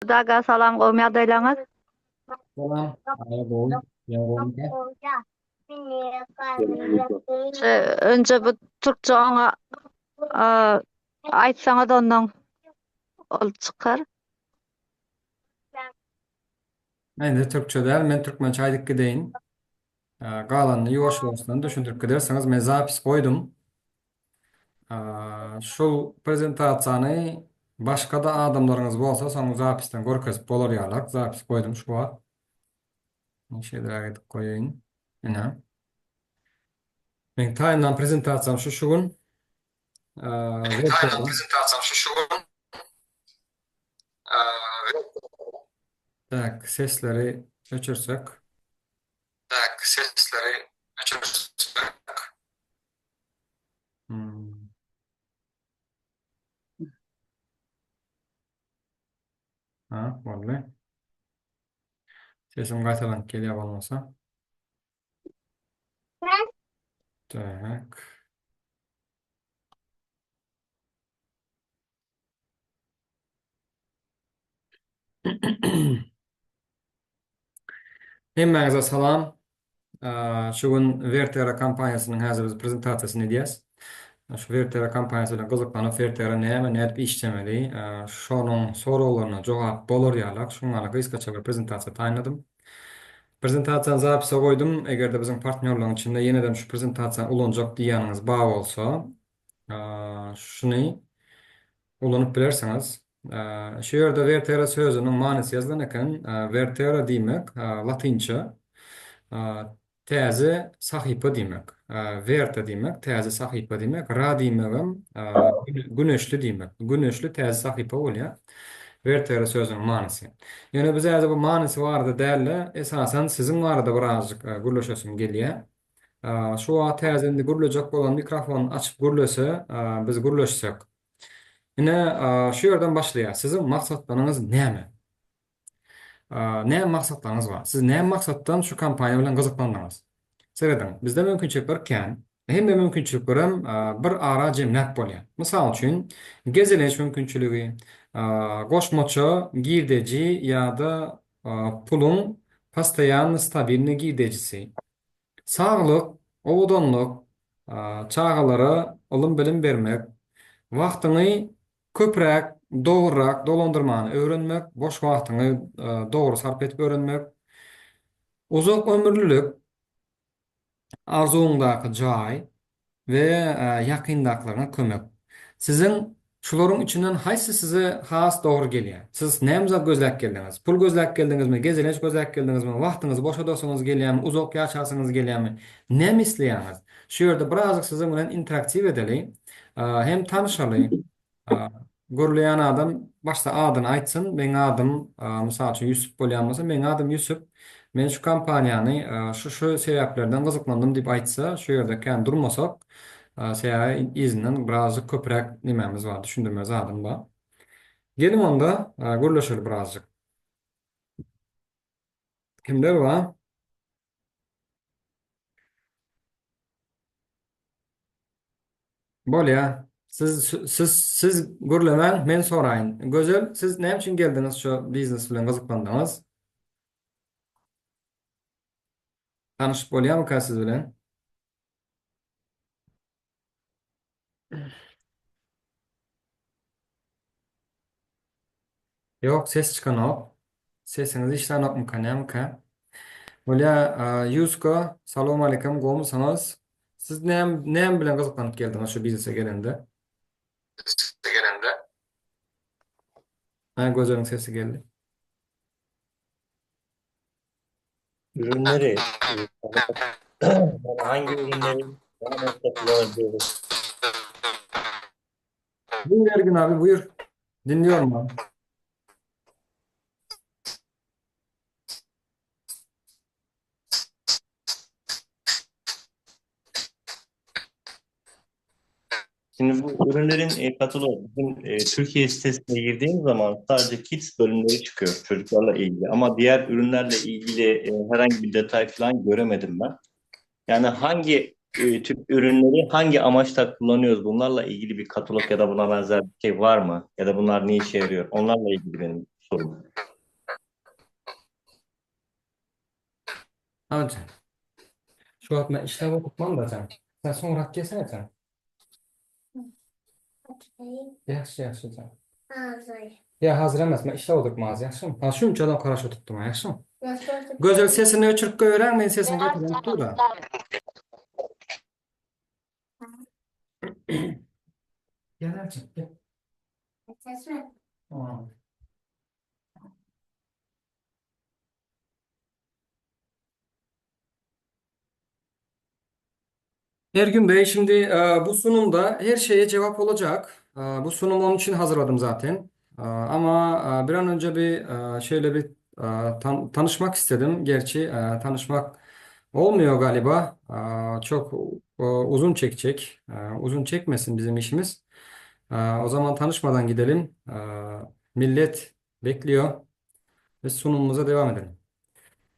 Daga salam kavmi adaylaňyz. Selam. Alo, yavrum ya. Önce bu Türkçe ona aýtsaňyz ondan ol çykar. Endi Türkçe der, men Türkmençe aýdyp gideýin. Galanny ýuwaş-ýuwaşdan düşündirip giderseňiz, men zapis goýdum. Şol prezentasiýany başga da adamlaryňyz bolsa, soň zapisden görkezip bolar ýalar. Zapis goýdum şu wagt. Şeýle edip goýaýyn. Ene. Men taýyndan prezentasiýam şu gün. Aynen prezentasyam şu gün. Tak, sesleri öçürsek. Tak, sesleri açırsek. Hmm. Ha, boldy. Sesim gaýtalanıp gelýär bolmasa. Tak. Hemmäňize salam. Şu gün Vertera kampaniýasynyň häzir biz prezentasiýasyny edýäs. Şu Vertera kampaniýasy bilen gyzyklanyp Vertera näme nädip işlemeli, şonuň sorawlaryna jogap bolar ýalar. Şuňa gysgaça bir prezentasiýa taýynladym. Prezentasiýany zapisa goýdum. Egerde biziň partnerlaryň içinde ýene-de şu prezentasiýa ulanjak diýýäniňiz bar bolsa, şuny ulanyp bilersiňiz. Şu ýerde Vertera sözüniň manysy ýazylan eken. Vertera diýmek latynça täze sahypa diýmek. Verta diýmek täze sahypa diýmek. Ra diýmegem güneşli diýmek. Güneşli täze sahypa bolýar. Vertera sözüniň manysy. Ýöne biz häzir bu manysy barada dälle, esasen siziň barada birazjyk gürleşesim gelýär. Şu wagt täze indi gürlejek bolan mikrofon açyp gürlese, biz gürleşsek. Ine şu ýerden başlaýar. Siziň maksatlaryňyz näme? Näme maksatlaryňyz bar? Siz näme maksatdan şu kampaniýa bilen gyzyklandyňyz? Seredin, bizde mümkinçilikler ken, hemme mümkinçiliklerim bir ara jemläp bolýar. Mysal üçin, gezileş mümkinçiligi, goşmaça girdeji ýa-da pulun pastaýan stabilni girdejisi. Saglyk, owdanlyk, çagalara ulum bilim bermek, wagtyny köprek, dogrurak dolandyrmany öwrenmek, boş wagtyny dogry sarp etip öwrenmek, uzak ömürlülük, arzuňdaky jaý we ýakyndaklaryna kömek. Siziň şularyň içinden haýsy size has dogry gelýär? Siz näme zat gözläp geldiňiz? Pul gözläp geldiňizmi? Gezileş gözläp geldiňizmi? Wagtyňyzy boşa dosaňyz gelýärmi? Uzak ýaşasaňyz gelýärmi? Näme isleýäňiz? Şu ýerde birazjyk siziň bilen interaktiw edeli, hem tanışaly. Görleýän adam başta adyny aýtsyn. Men adym, mysal üçin Ýusuf bolýanmasa, men adym Ýusuf. Men şu kampaniýany şu sebäplerden gyzyklandym diýip aýtsa, şu ýerde kän durmasak, seýa izinden birazjyk köprek nimemiz bar, düşündirmez adym bar. Gelim onda görleşelim birazjyk. Kimler bar? Bolýa. Siz görlemäň, men soraýyn. Gözel, siz näme üçin geldiňiz şu biznes bilen gyzyklandyňyz? Tanışyp bolýarmy siz bilen? Yok, ses çıkanok. Sesiniz işlenokmu kanamka? Bolýa, Yusko, salam aleykum, gomysanız? Siz näme bilen gyzyklanıp geldiňiz şu biznese gelende? Gelende. Gözüň sesi geldi. Ürünleri hangi ürünleri daha nasıl kullanabiliyoruz? Buyur Ergin abi, buyur. Dinliyorum abi. Şimdi bu ürünlerin kataloğu bizim Türkiye sitesine girdiğim zaman sadece kids bölümleri çıkıyor çocuklarla ilgili. Ama diğer ürünlerle ilgili herhangi bir detay falan göremedim ben. Yani hangi tip ürünleri hangi amaçla kullanıyoruz? Bunlarla ilgili bir katalog ya da buna benzer bir şey var mı? Ya da bunlar ne işe yarıyor? Onlarla ilgili benim sorum. Hadi. Şu an ben işlem okutmam da sen. Sen sonra gelsene sen. Yaxşı, yaxşı sen. Ya hazır emas, ben işlem okutmaz, yaxşı mı? Ha şunchadan qaraş otuptum, yaxşı mı? Gözel sesini öçürüp koyuyorum, men sesini koyuyorum da. Gel açık, gel. Tamam. Ergün Bey, şimdi bu sunumda her şeye cevap olacak. Bu sunumu onun için hazırladım zaten. Ama bir an önce bir şöyle bir tanışmak istedim. Gerçi tanışmak olmuyor galiba. Çok uzun çekecek. Uzun çekmesin bizim işimiz. O zaman tanışmadan gidelim. Millet bekliyor ve sunumumuza devam edelim.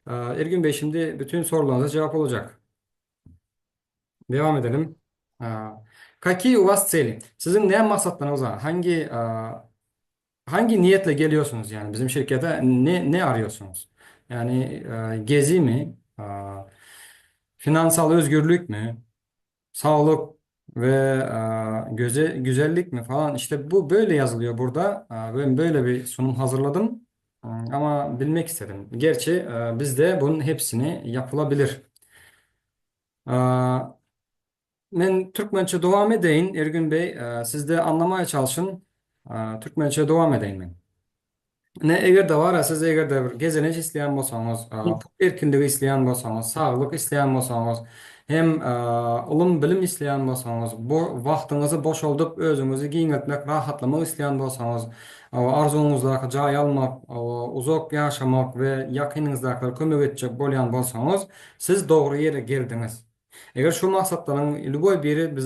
Ergün Bey, şimdi bütün sorularınıza cevap olacak. Devam edelim. Aa, Какие у вас цели? Sizin ne maksatlarınız var? Hangi niyetle geliyorsunuz yani bizim şirkete ne arıyorsunuz? Yani gezi mi? Finansal özgürlük mü? Sağlık ve güzellik mi falan? İşte bu böyle yazılıyor burada. Ben böyle bir sunum hazırladım. Ama bilmek istedim. Gerçi bizde bunun hepsini yapılabilir. Ben Türkmençe devam edeyim Ergün Bey. Siz de anlamaya çalışın. Türkmençe devam edeyim ben. Ne eğer de var ya, siz eğer de bir gezeniş isteyen bolsanız, erkinliği isteyen bolsanız, sağlık isteyen bolsanız, hem ilim bilim isteyen bolsanız, bu vaktinizi boşaltıp özünüzü giyinetmek, rahatlamak isteyen bolsanız, arzunuzda joy almak, uzak yaşamak ve yakınınızdakilere kömek edecek bolyan bolsanız, siz doğru yere geldiniz. Eğer şu maksatların любой biri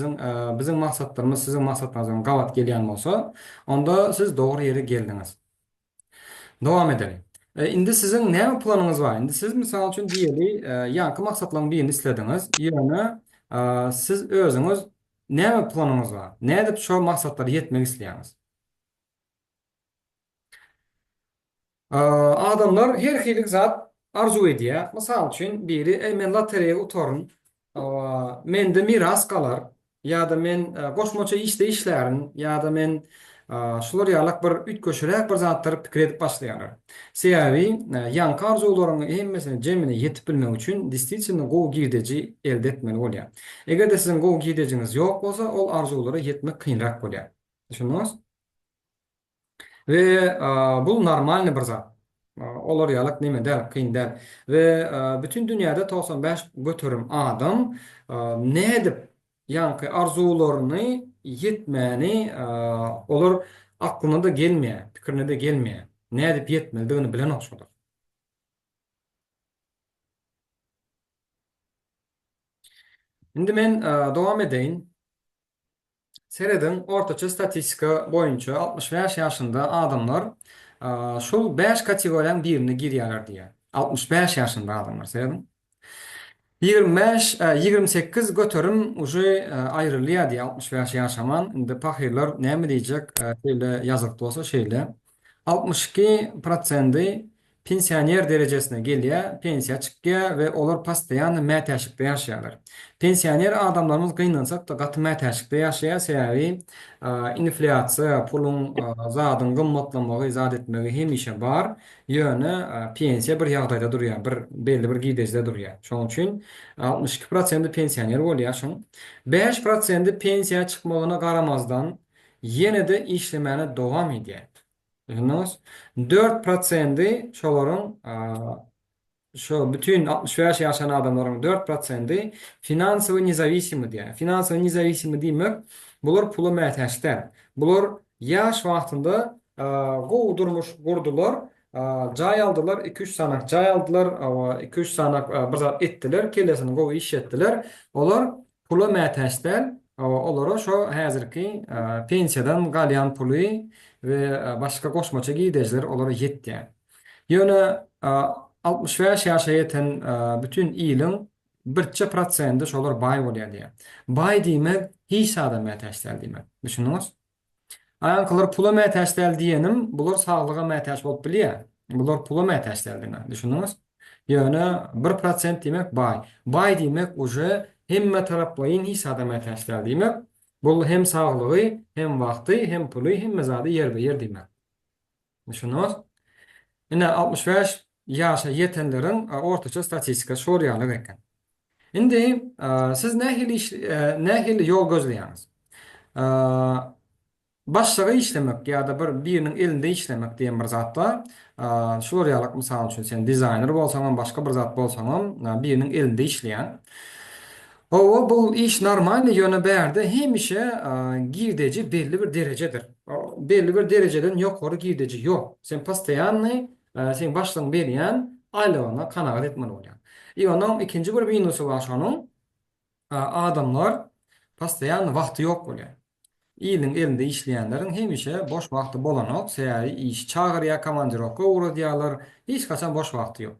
bizim maksatlarımız sizin maksatlarınızdan gavat gelyen bolsa, onda siz doğru yere geldiniz. Devam edelim. Indi sizin ne planınız var? Indi siz misal için diyeli yankı maksatların birini istediniz. Yani siz özünüz ne planınız var? Ne edip şu maksatları yetmek isteyeniniz? Adamlar her hilik zat arzu ediyor. Misal için biri men lotereye utorun. Men de miras kalar. Ya da men koşmaça işte işlerin. Ya da men şular yarlak bir üt köşerek bir zatları pikir edip başlayanlar. Sebebi yankı arzularını hemmesini cemine yetip bilmek için distisini go girdeci elde etmeli oluyor. Eğer de sizin go girdeciniz yok olsa ol arzulara yetmek kıyınrak oluyor. Düşündünüz? Ve bu normal bir zat. Olur yalık neme der, kıyın der. Ve bütün dünyada 95 götürüm adam ne edip yankı arzularını yetmeni olur aklına da gelmeye, fikrine de gelmeye. Ne edip yetmediğini bilen oluşudur. Şimdi ben devam edeyim. Seredin ortaça statistika boyunca 65 yaşında adamlar şu 5 kategoriden birini giriyorlar diye. 65 yaşında adamlar seredin. 25, 28 götürüm uje ayrılıyor diye 65 yaşaman. Indi pahirler ne mi diyecek? Şöyle yazık olsa şeyle. 62% pensiyoner derecesine geliyor, pensiya çıkıyor ve olur pastayan məteşikte yaşayarlar. Pensiyoner adamlarımız kıyınlansak da katı məteşikte yaşaya sebebi inflasyon, pulun zadın gımmatlanmağı, izad etmeyi hem işe var. Yönü pensiya bir yağdayda duruyor, belli bir gidecde duruyor. Şunun için 62% pensiyoner oluyor. 5% pensiya çıkmağına qaramazdan yine de işlemene devam ediyor. Düşündünüz? 4%'i şoların şu bütün 65 yaşayan adamların 4%'i finansoво независимы diye. Finansoво независимы demek bular pulu məteşlər. Bular yaş vaxtında durmuş qurdular. Cay aldılar 2-3 sanak cay aldılar. 2-3 sanak bir zat ettiler. Kellesini qov iş ettiler. Olar pulu məteşlər. Olara şu hazırki pensiyadan qalyan pulu ve başka koşmaça gideciler onlara yetti. Yani 65 yaşa yeten bütün ilin birçe protsenti şolar bay oluyor diye. Bay demek hiç adam məteşlər demek. Düşündünüz? Ayanqalar pula məteşlər diyenim, bular sağlığa məteş bolup biliyor. Bular pula məteşlər demek. Düşündünüz? Yani 1% demek bay. Bay demek uje hemme taraplayın hisada meteşler demek. Bu hem sağlığı, hem vakti, hem pulu, hem mezadi yer be yer demek. Şunuz. Ine 65 yaşa yetenlerin ortaça statistika şoryalı eken. Indi siz ne hili yol gözleýäňiz? Başlaga işlemek ya da birinin elinde işlemek diýen bir zatda şol ýalyk mysal üçin sen dizayner bolsaň, başga bir zat bolsaň, birinin elinde işleýän. O bu iş normal ýöne bärde hemişe girdeci belli bir derecedir. Belli bir dereceden ýokary girdeci ýok. Sen pastaýanly sen başlaň berýän aýlygına kanagat etmeli bolýan. Onun ikinci bir minusy bar şonuň. Adamlar pastaýan wagty ýok bolýar. Ýylyň elinde işleýänleriň hemişe boş wagty bolanok, säýäri iş çagyrýar, komandirovka uğradýarlar, hiç kaçan boş wagty ýok.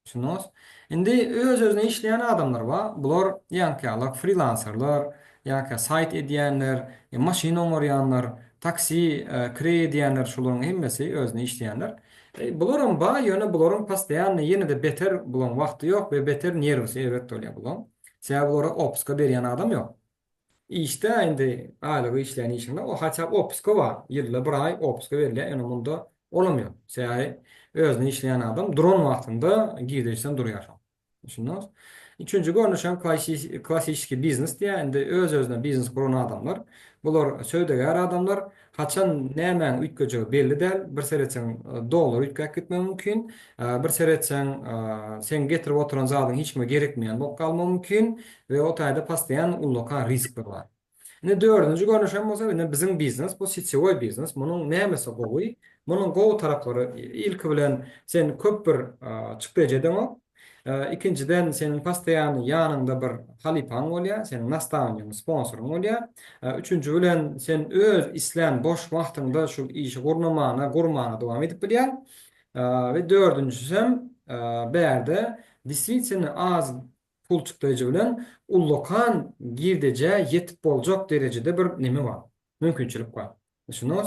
Şunus. Indi öz-özüne işleyen adamlar var. Bular ýanky freelancerlar, ýa-ki site edýänler, maşyn oňarýanlar, taksi kire edýänler, şolaryň hemmesi özüne işleýänler. Bularyň ba ýöne bularyň pastaýan ýene-de beter bulan wagty ýok we beter nerwsy evet bolýar bulan. Sebäbi bulara opuska berýän adam ýok. İşte indi aýlygy işleýän işinde o haça opuska bar. Ýylda bir ay opuska berilýär, ýöne munda olamıyor. Sebäbi özüne işleyen adam duran vaktinde gidersen duruyar. Düşündünüz? Üçüncü görnüşem klasik biznes diye indi öz-özüne biznes kuran adamlar. Bular söýdeger adamlar. Haçan nämen ütgejegi belli däl. Bir seretsen dolar ütkek gitme mümkin. Bir seretsen sen getirip oturan zadyň hiç kime gerekmeýän bolup kalma mümkin we o taýda pastaýan ulloka risk bar. Ine dördüncü görnüşem bolsa ine bizim biznes bu sitiowy biznes. Munyň nämesi gowy? Munyň gowy taraplary ilki bilen sen köp bir çykdyjydan o. İkinciden senin pastaýan ýanynda bir halipaň bolýar, senin nastavnyň sponsoruň bolýar. Üçüncü bilen sen öz islen boş wagtynda şu işi gurmana dowam edip bilýär. Ve dördüncüsü berde diswitsen az pul çykdyjy bilen ullokan girdeje yetip boljak derejede bir neme bar. Mümkinçilik bar. Düşünüz?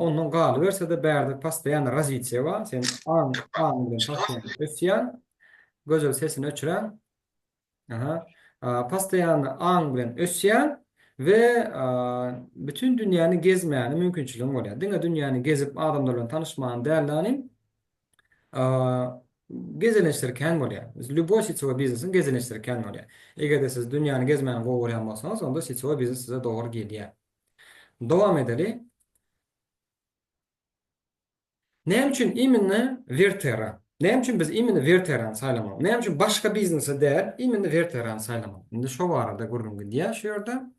Ondan galy berse de berde pastaýan razwitsia bar. Sen bilen pastaýan ösýän, gözel sesini öçüren. Pastaýan bilen ösýän ve bütün dünýäni gezmeýän mümkinçiligin bolýar. Diňe dünýäni gezip adamlar bilen tanışmagyň dälläriniň gezeleniştirken bolýar. Lüboy sitiowy biznesin gezeleniştirken bolýar. Egerde siz dünýäni gezmeýän gowurýan bolsaňyz, onda sitiowy biznes size dogry gelýär. Dowam edeli. Näme üçin imini vertera? Näme üçin biz imini verteran saýlamak? Näme üçin başga biznese däl imini verteran saýlamak? Indi şo barada gurulgy diýär şu ýerde.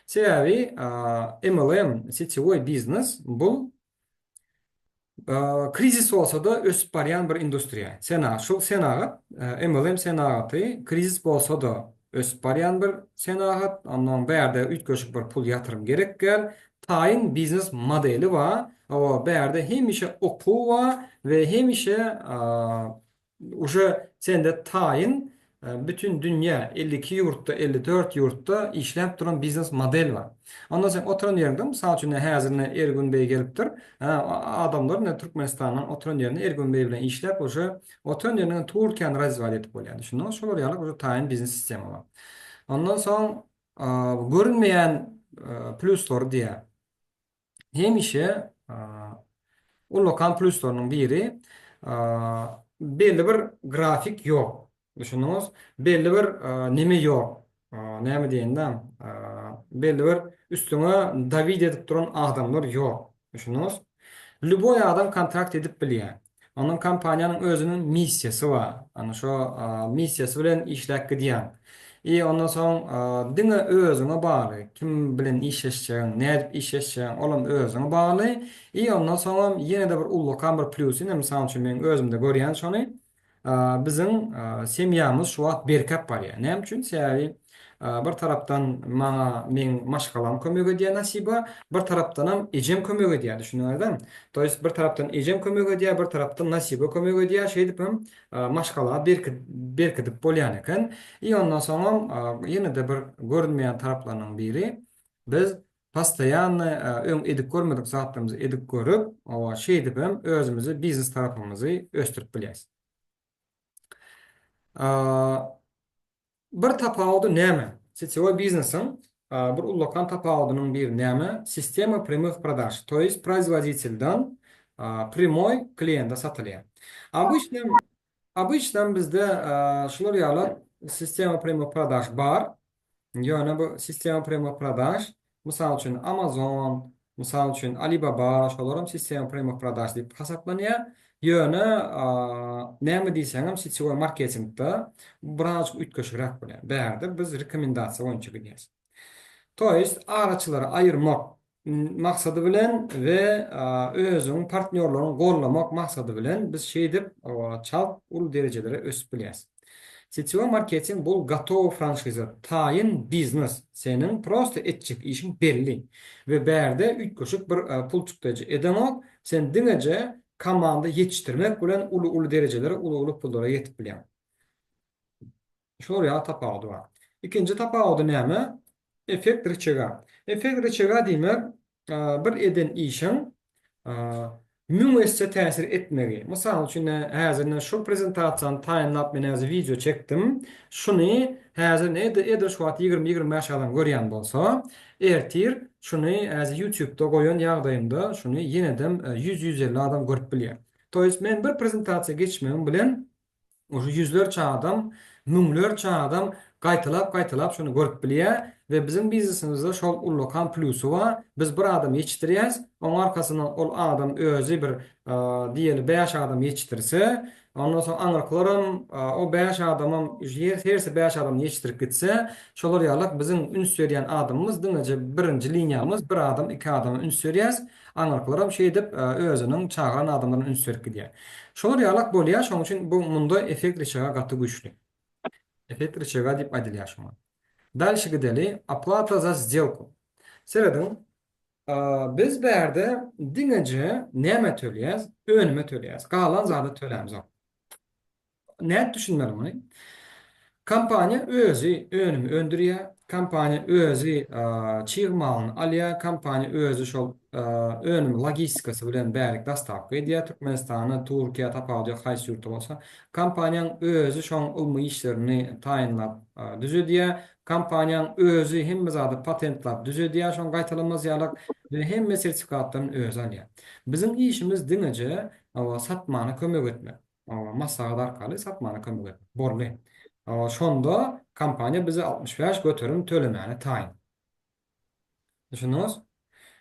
Sebäbi MLM sitiowy biznes bu krizis bolsa da ösüp barýan bir industriýa. Senagat MLM senagaty krizis bolsa da ösüp barýan bir senagat. Ondan bärde ütköşük bir pul ýatyrym gerek gel. Taýin biznes modeli bar. O bärde hemişe okuw bar we hemişe uje sende taýin bütün dünýä 52 ýurtda 54 ýurtda işläp duran biznes model bar. Ondan soň oturan ýerinde mysal üçin häzirne Ergün Bey gelipdir. Adamlar ne Türkmenistanyň oturan ýerine Ergün Bey bilen işläp uje oturan ýerine Türkiýany razwal etip bolýar. Şunu şol ýaly uje taýin biznes sistemi bar. Ondan soň görünmeýän pluslar diýär. Hemişe o lokal pluslarının biri belli bir grafik yok. Düşünüyoruz. Belli bir neme yok. Näme diýendem? Belli bir üstüne David edip duran adamlar yok. Düşünüyoruz. Lüboy adam kontrakt edip bilýär. Onun kampaniýanyň özünün missiýasy bar. Ana şo missiýasy bilen işläp gidýär. Ondan soň diňe özüne bagly. Kim bilen işleşýän, nädip işleşýän, olam özüne bagly. Ondan soň ýene-de bir ullokan bir plusy, mysal üçin men özümde görýän şonu. Bizim semýamyz şu wagt berkep barýar. Näme üçin? Sebäbi bir tarapdan men maşgalam kömek edýär nasiba, bir tarapdan hem ejem kömek edýär, düşünýärdim. Toýs bir tarapdan ejem kömek edýär, bir tarapdan nasiba kömek edýär, şeýdip hem maşgala berkidip bolýan eken. Ondan soň ýene-de bir görünmeýän taraplarnyň biri biz Pastayanlı ön edip görmedik zatlarımızı edip görüp o şey edip hem özümüzü biznes tarafımızı östürüp bilýäs. Bir tapawudy näme? Setiwa biznesin bir ullakan tapawudynyň bir näme? Sistema prямых продаж. То есть производительden прямой klienta satylýar. Обычно bizde şular ýalar sistema prямых продаж bar. Ýöne bu sistema prямых продаж, mysal üçin Amazon, mysal üçin Alibaba, şolaram sistema prямых продаж diýip hasaplanýar. Ýöne näme diýseňem setiwa marketingde birazjyk ütköşürek bolýar. Bäde biz rekomendasiýa boýunça gidýäs. To есть araçylara ayırmak maksady bilen we özüň partnerlerini gollamak maksady bilen biz şey dip çap ul derejelere ösüp bilýäs. Setiwa marketing bul gatow franşiza, taýyn biznes. Senin prosta etjek işin belli. Ve berde ütköşük bir pul tutjy edemek, sen diňeje komanda yetiştirmek bilen ulu derejelere, ulu pullara yetip bilýän. Şol ýa tapawdy bar. İkinji tapawdy näme? Efekt reçega. Efekt reçega diýmek bir eden işin müessese täsir etmegi. Mysal üçin häzirne şu prezentasiýany taýynlap men häzir video çekdim. Şuny häzir eder şu wagt 20-25 adam görýän bolsa, ertir şuny häzir YouTube'da goýan ýagdaýymda şuny ýenedem 100-150 adam görüp bilýär. Toýs men bir prezentasiýa geçmem bilen oşu yüzlerçe adam, müňlerçe adam gaýtylap şunu görüp bilýär we bizim biznesimizde şol ullakan plusu var. Biz bir adam yetiştirýäs, oň arkasyndan ol adam özü bir diýeli 5 adam yetiştirse, ondan soň aňyrklaram o 5 adamam herse 5 adam yetiştirip gitse, şolar ýalyk bizim üns berýän adamymyz diňeje birinji liniýamyz bir adam, 2 adam üns berýäs, aňyrklaram şey dip özüniň çağıran adamlaryny üns berip gidýär. Şolar ýalyk bolýar, şoň üçin bu munda efekt reçega gaty güçlü. Efekt reçega diýip aýdylýar şoňa. Dalşy gideli оплата за сделку. Seredin biz berde diňeje näme töleýäs? Önüme töleýäs. Galan zady tölämiz. Näme düşünmeli muny? Kampanya özü önümü öndürýär. Kampanya özü çygmalyny alýar. Kampanya özü şol önüm logistikasy bilen bärik dastap edýär. Türkmenistana, Türkiýe tapawdy haýsy ýurtda bolsa, kampaniýaň özü şoň ulmy işlerini taýynlap düzedýär. Kampaniýaň özü hemme zady patentlap düzedýär. Şoň gaýtalanmaz ýalyk we hemme sertifikatlaryny özü alýar. Bizim işimiz diňeje satmany kömek etmek. Maslahat arkaly satmany kömek etmek. Borly. Şonda kampanya bize 65 götürüm tölemeni tayin. Düşünüyorsunuz?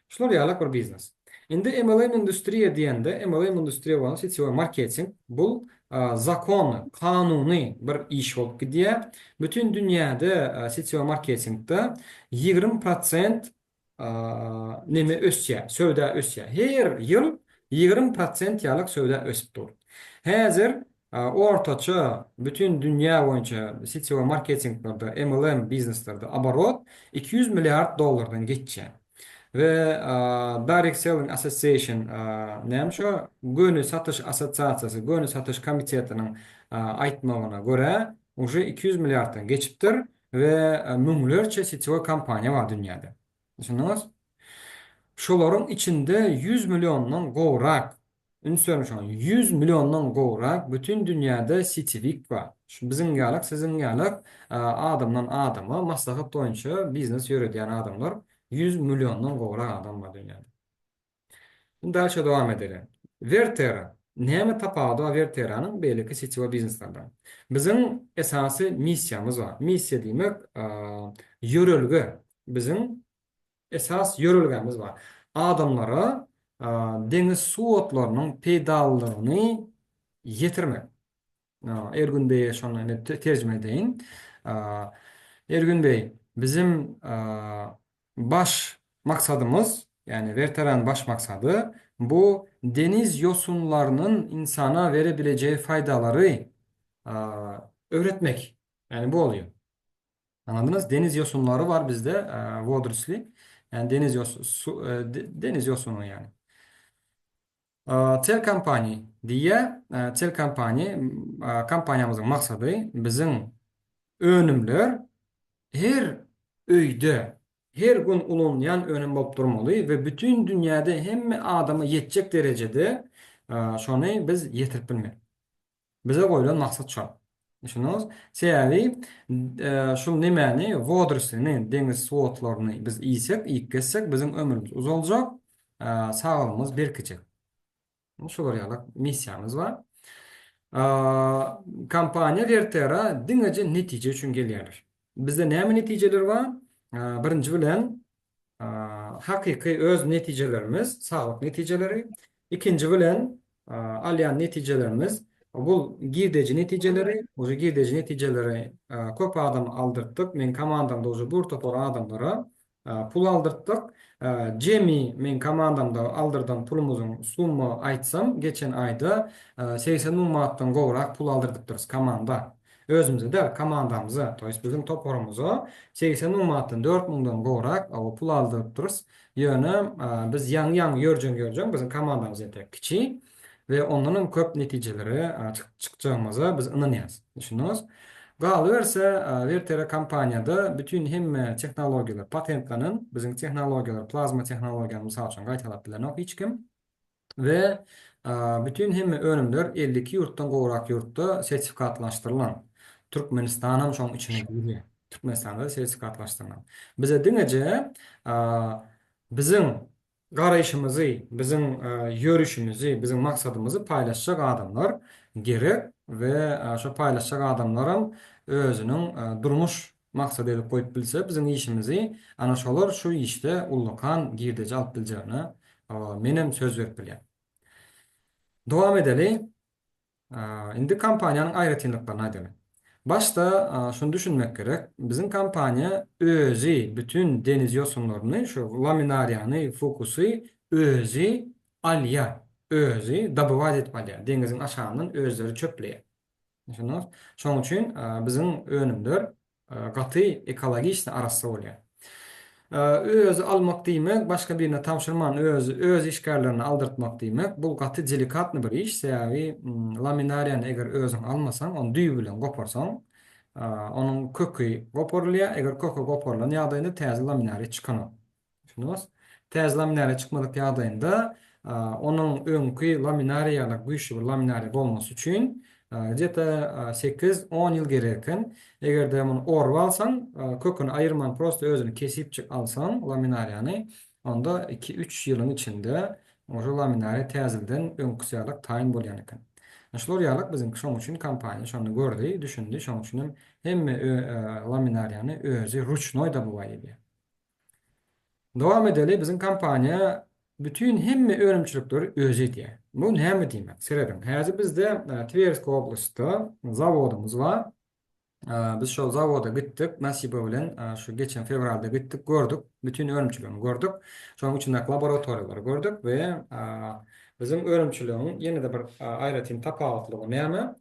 Şular ýalyk bir biznes. Indi MLM industriýa diýende, MLM industriýa bolan setiwa marketing bul zakon, kanuny bir iş bolup gidýär. Bütün dünýäde setiwa marketingde 20% neme ösýär, söwda ösýär. Her ýyl 20% ýalyk söwda ösüp dur. Häzir ortaça bütün dünya boyunca setiwa marketinglerde, MLM bizneslerde abarot 200 milyard dollardan geçýär. Ve Direct Selling Association näme şu gönü satış asosiasiýasy, gönü satış komitetiniň aýtmagyna görä, uje 200 milyarddan geçipdir ve müňlerçe setiwa kampaniýa bar dünýäde. Düşündiňiz? Şolaryň içinde 100 milyondan gowrak, ünsörmüş 100 milyondan gowrak bütün dünýäde sitivik bar. Şu bizim ýalyk, sizin ýalyk adamdan adama maslahat boýunça biznes ýöredýän adamlar 100 milyondan gowrak adam bar dünýäde. Dalşa dowam edelim. Vertera. Näme tapawdy Verteranyň beýleki setiwa bizneslerden? Bizim esasy missiýamyz bar. Missiýa diýmek ýörelge. Bizim esas ýörelgemiz bar. Adamlara deniz suwatlarynyň pedallygyny ýetirmek. Ergün Bey şonu terjime edeýin. Ergün Bey, bizim baş maksadımız, yani Verteran baş maksadı bu deniz yosunlarının insana verebileceği faydaları öğretmek. Yani bu oluyor. Anladınız? Deniz yosunları var bizde, watersly. Yani deniz yosunu yani. Tel kampanya diye tel kampanyamızın maksadı bizim önümler her öýde, her gün ulunyan önem bolup durmaly we bütün dünyada hemme adama yetjek derejede şonu biz yetirip bilmek. Bize goýulan maksat şu. Düşünüňiz? Sebäbi şol nemäni, wodrysyny, deňiz suwatlaryny biz iýsek, iýip kessek, biziň ömrümiz uzaljak, sagalymyz berkijek. Şolar ýaly missiýamyz bar. Kampaniýa Vertera diňeje netije üçin gelýär. Bizde näme netijeler bar? Birinji bilen hakyky öz netijelerimiz, saglyk netijeleri. İkinji bilen alýan netijelerimiz, bu girdeji netijeleri. Bu girdeji netijeleri köp adam aldyrtdyk. Men komandamda uzu bir topar adamlara pul aldyrtdyk. Jemi men komandamda aldyrdan pulumuzun summa aýtsam, geçen aýda 80 000 manatdan gowrak pul aldyrdypdyrys komanda. Özümüze de komandamıza, toýs bizim toporumuza 80 000 manatdan 4 000dan gowrak pul aldyrypdyrys. Ýöne biz ýaňy görjüň bizim komandamyz etek kiçi ve onların köp netijeleri çykjagymyza biz ynanýas. Düşünüňiz? Galyberse Vertera kampaniýada bütün hemme tehnologiýalar patentlanan, bizim tehnologiýalar, plazma tehnologiýany mysal üçin gaýtalap bilen hiç kim. Ve bütün hemme önümler 52 ýurtdan gowrak ýurtda sertifikatlaşdyrylan. Türkmenistanam şoň içine girýär. Türkmenistanda sertifikatlaşdyrylan. Bize diňeje bizim garaýşymyzy, bizim ýörüşimizi, bizim maksadymyzy paýlaşjak adamlar gerek we şo paýlaşjak adamlaram özüniň durmuş maksady edip goýup bilse, bizim işimizi ana şolar şu işte ullakan girdeji alyp biljegine menem söz berip bilýär. Dowam edeli. Indi kampaniýanyň aýratynlyklaryny aýdaly. Başta şunu düşünmek gerek. Bizim kampanya özü bütün deniz yosunlarını, şu laminariýany fokusy özü alýa, özü dabywać etmelýär. Dengizin aşağından özleri çöpleýär. Şunu, şoň üçin bizim önümler gaty ekologik arasy bolýar. Öz almak diýmek, başga birine tapşyrman öz işgärlerini aldyrtmak diýmek, bu gaty delikatny bir iş. Sebäbi laminariýany eger özüň almasaň, onu düýü bilen goparsaň, onun kökü goparylýar. Eger kökü goparylan ýagdaýynda täze laminariýa çykanok. Düşündiňiz? Täze laminariýa çykmadyk ýagdaýynda onun öňkü laminariýalyk güýçli bir laminariýa bolmasy üçin jeta 8-10 ýyl gerekin. Eger de bunu orp alsaň, köküni aýyrman prosta özüni kesip çık alsaň laminariýany, onda 2-3 ýylyň içinde oşo laminariýa täzelden öňküsýarlyk taýyn bolýan eken. Şolar ýalyk bizim şoň üçin kampaniýa şonu gördi, düşündi, şoň üçin hemme laminariýany özü ruçnoy da bolýar. Dowam edeli bizim kampaniýa bütün hemme öňümçilikleri özü diýär. Bu näme diýmek? Seredin. Häzir bizde Tversk oblastda zawodumuz bar. Biz şol zawoda gittik, nasibe bilen şu geçen fevralda gittik, gördük, bütün öňümçiligini gördük. Şoň üçin laboratoriýalary gördük we bizim öňümçiligiň ýene-de bir aýratyn tapawutlygy näme?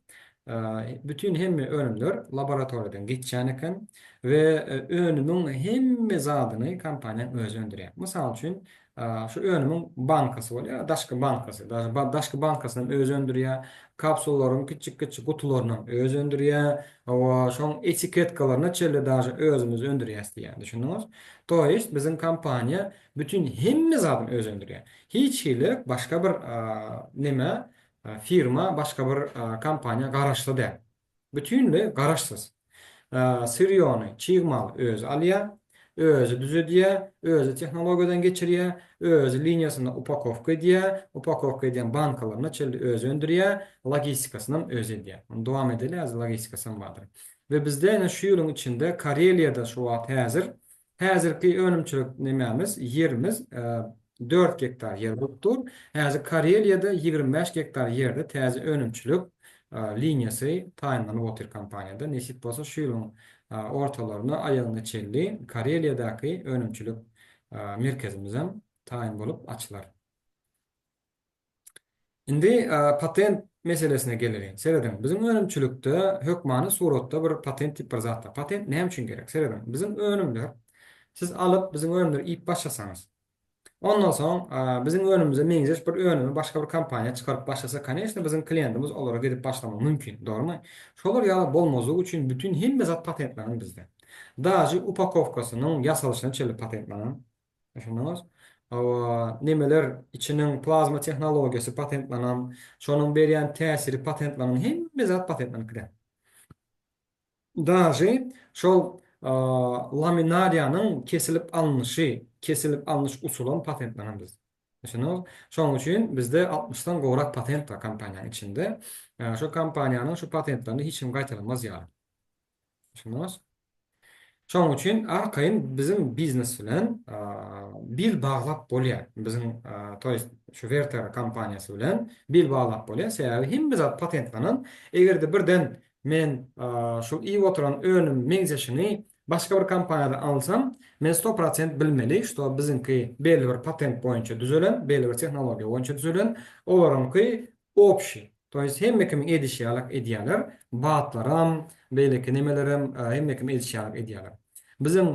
Bütün hemme önümler laboratoriýadan geçýän eken we önümüň hemme zadyny kampaniýa özü öndürýär. Mysal üçin şu önümüň bankasy bolýar, daşky bankasy. Daşky bankasynyň özü öndürýär, kapsullaryň kiçik gutularynyň özü öndürýär, şoň etiketkalaryny çelle daşy özümüz öndürýäs diýär. Düşündiňiz? Toýst bizim kampaniýa bütün hemme zadyny özü öndürýär. Hiç hilik başga bir neme firma, başka bir kampanya garaşlı däl. Bütünle garaşsız. Siriyony, çiğmal öz alýar, özü düzedýär, özü tehnologiýadan geçirýär, özü liniýasyna upakovka edýär, upakovka edýän bankalaryna çeldi özü öndürýär, logistikasyny özü edýär. Dowam edeli, az logistikasy bardyr. Ve bizde ene şu ýylyň içinde Kareliýada şu wagt häzirki önümçilik nämämiz, ýerimiz 4 hektar yer bupdur. Häzir Kareliýada 25 hektar ýerde täze önümçilik liniýasy taýinlanyp otur kampaniýada. Nesip bolsa şu ýylyň ortalaryna aýagyny çeldi Kareliýadaky önümçilik merkezimiz hem taýin bolup açylar. Indi patent meselesine gelelim. Seredin. Bizim önümçilikde hökmany suratda bir patent tip bir zatda. Patent näme üçin gerek? Seredin. Bizim önümler siz alıp bizim önümleri iýip başlasaňyz. Ondan soň bizim önümüze meňzeş bir önümi başga bir kampaniýa çykaryp başlasa, конечно, bizim klientimiz olara gedip başlamak mümkin, dogrymy? Şolar ýaly bolmazyk üçin bütün hemme zat patentlerini bizde. Daji upakovkasının yasalışını çeli patentlanan. Düşündünüz? O nemeler içinin plazma texnologiyası patentlanan, şonun berýän täsiri patentlanan, hemme zat patentlanan. Daji şol laminariyanın kesilip alınışı, kesilip alınış usulun patentlanan biz. Düşünüyoruz. Şoň üçin bizde 60'tan gowrak patent var kampaniýanyň içinde. Şu kampaniýanyň şu patentlerini hiç kim gaýtaramaz ýaly. Düşünüyoruz. Şoň üçin arkaýyn bizim biznes bilen bil baglap bolýar. Bizim to есть şu Verter kampaniýasy bilen bil baglap bolýar. Sebäbi hemme zat patentlanan. Egerde birden men şu iyi oturan önüm meňzeşini başga bir kampaniýada alsam, men 100% bilmeli, što bizinki belli bir patent boýunça düzelen, belli bir tehnologiýa boýunça düzelen, olarynky opşy. To есть hemme kim edişýärlik edýärler, batlaram, belli ki nemelerim hemme kim edişýärlik edýärler. Bizim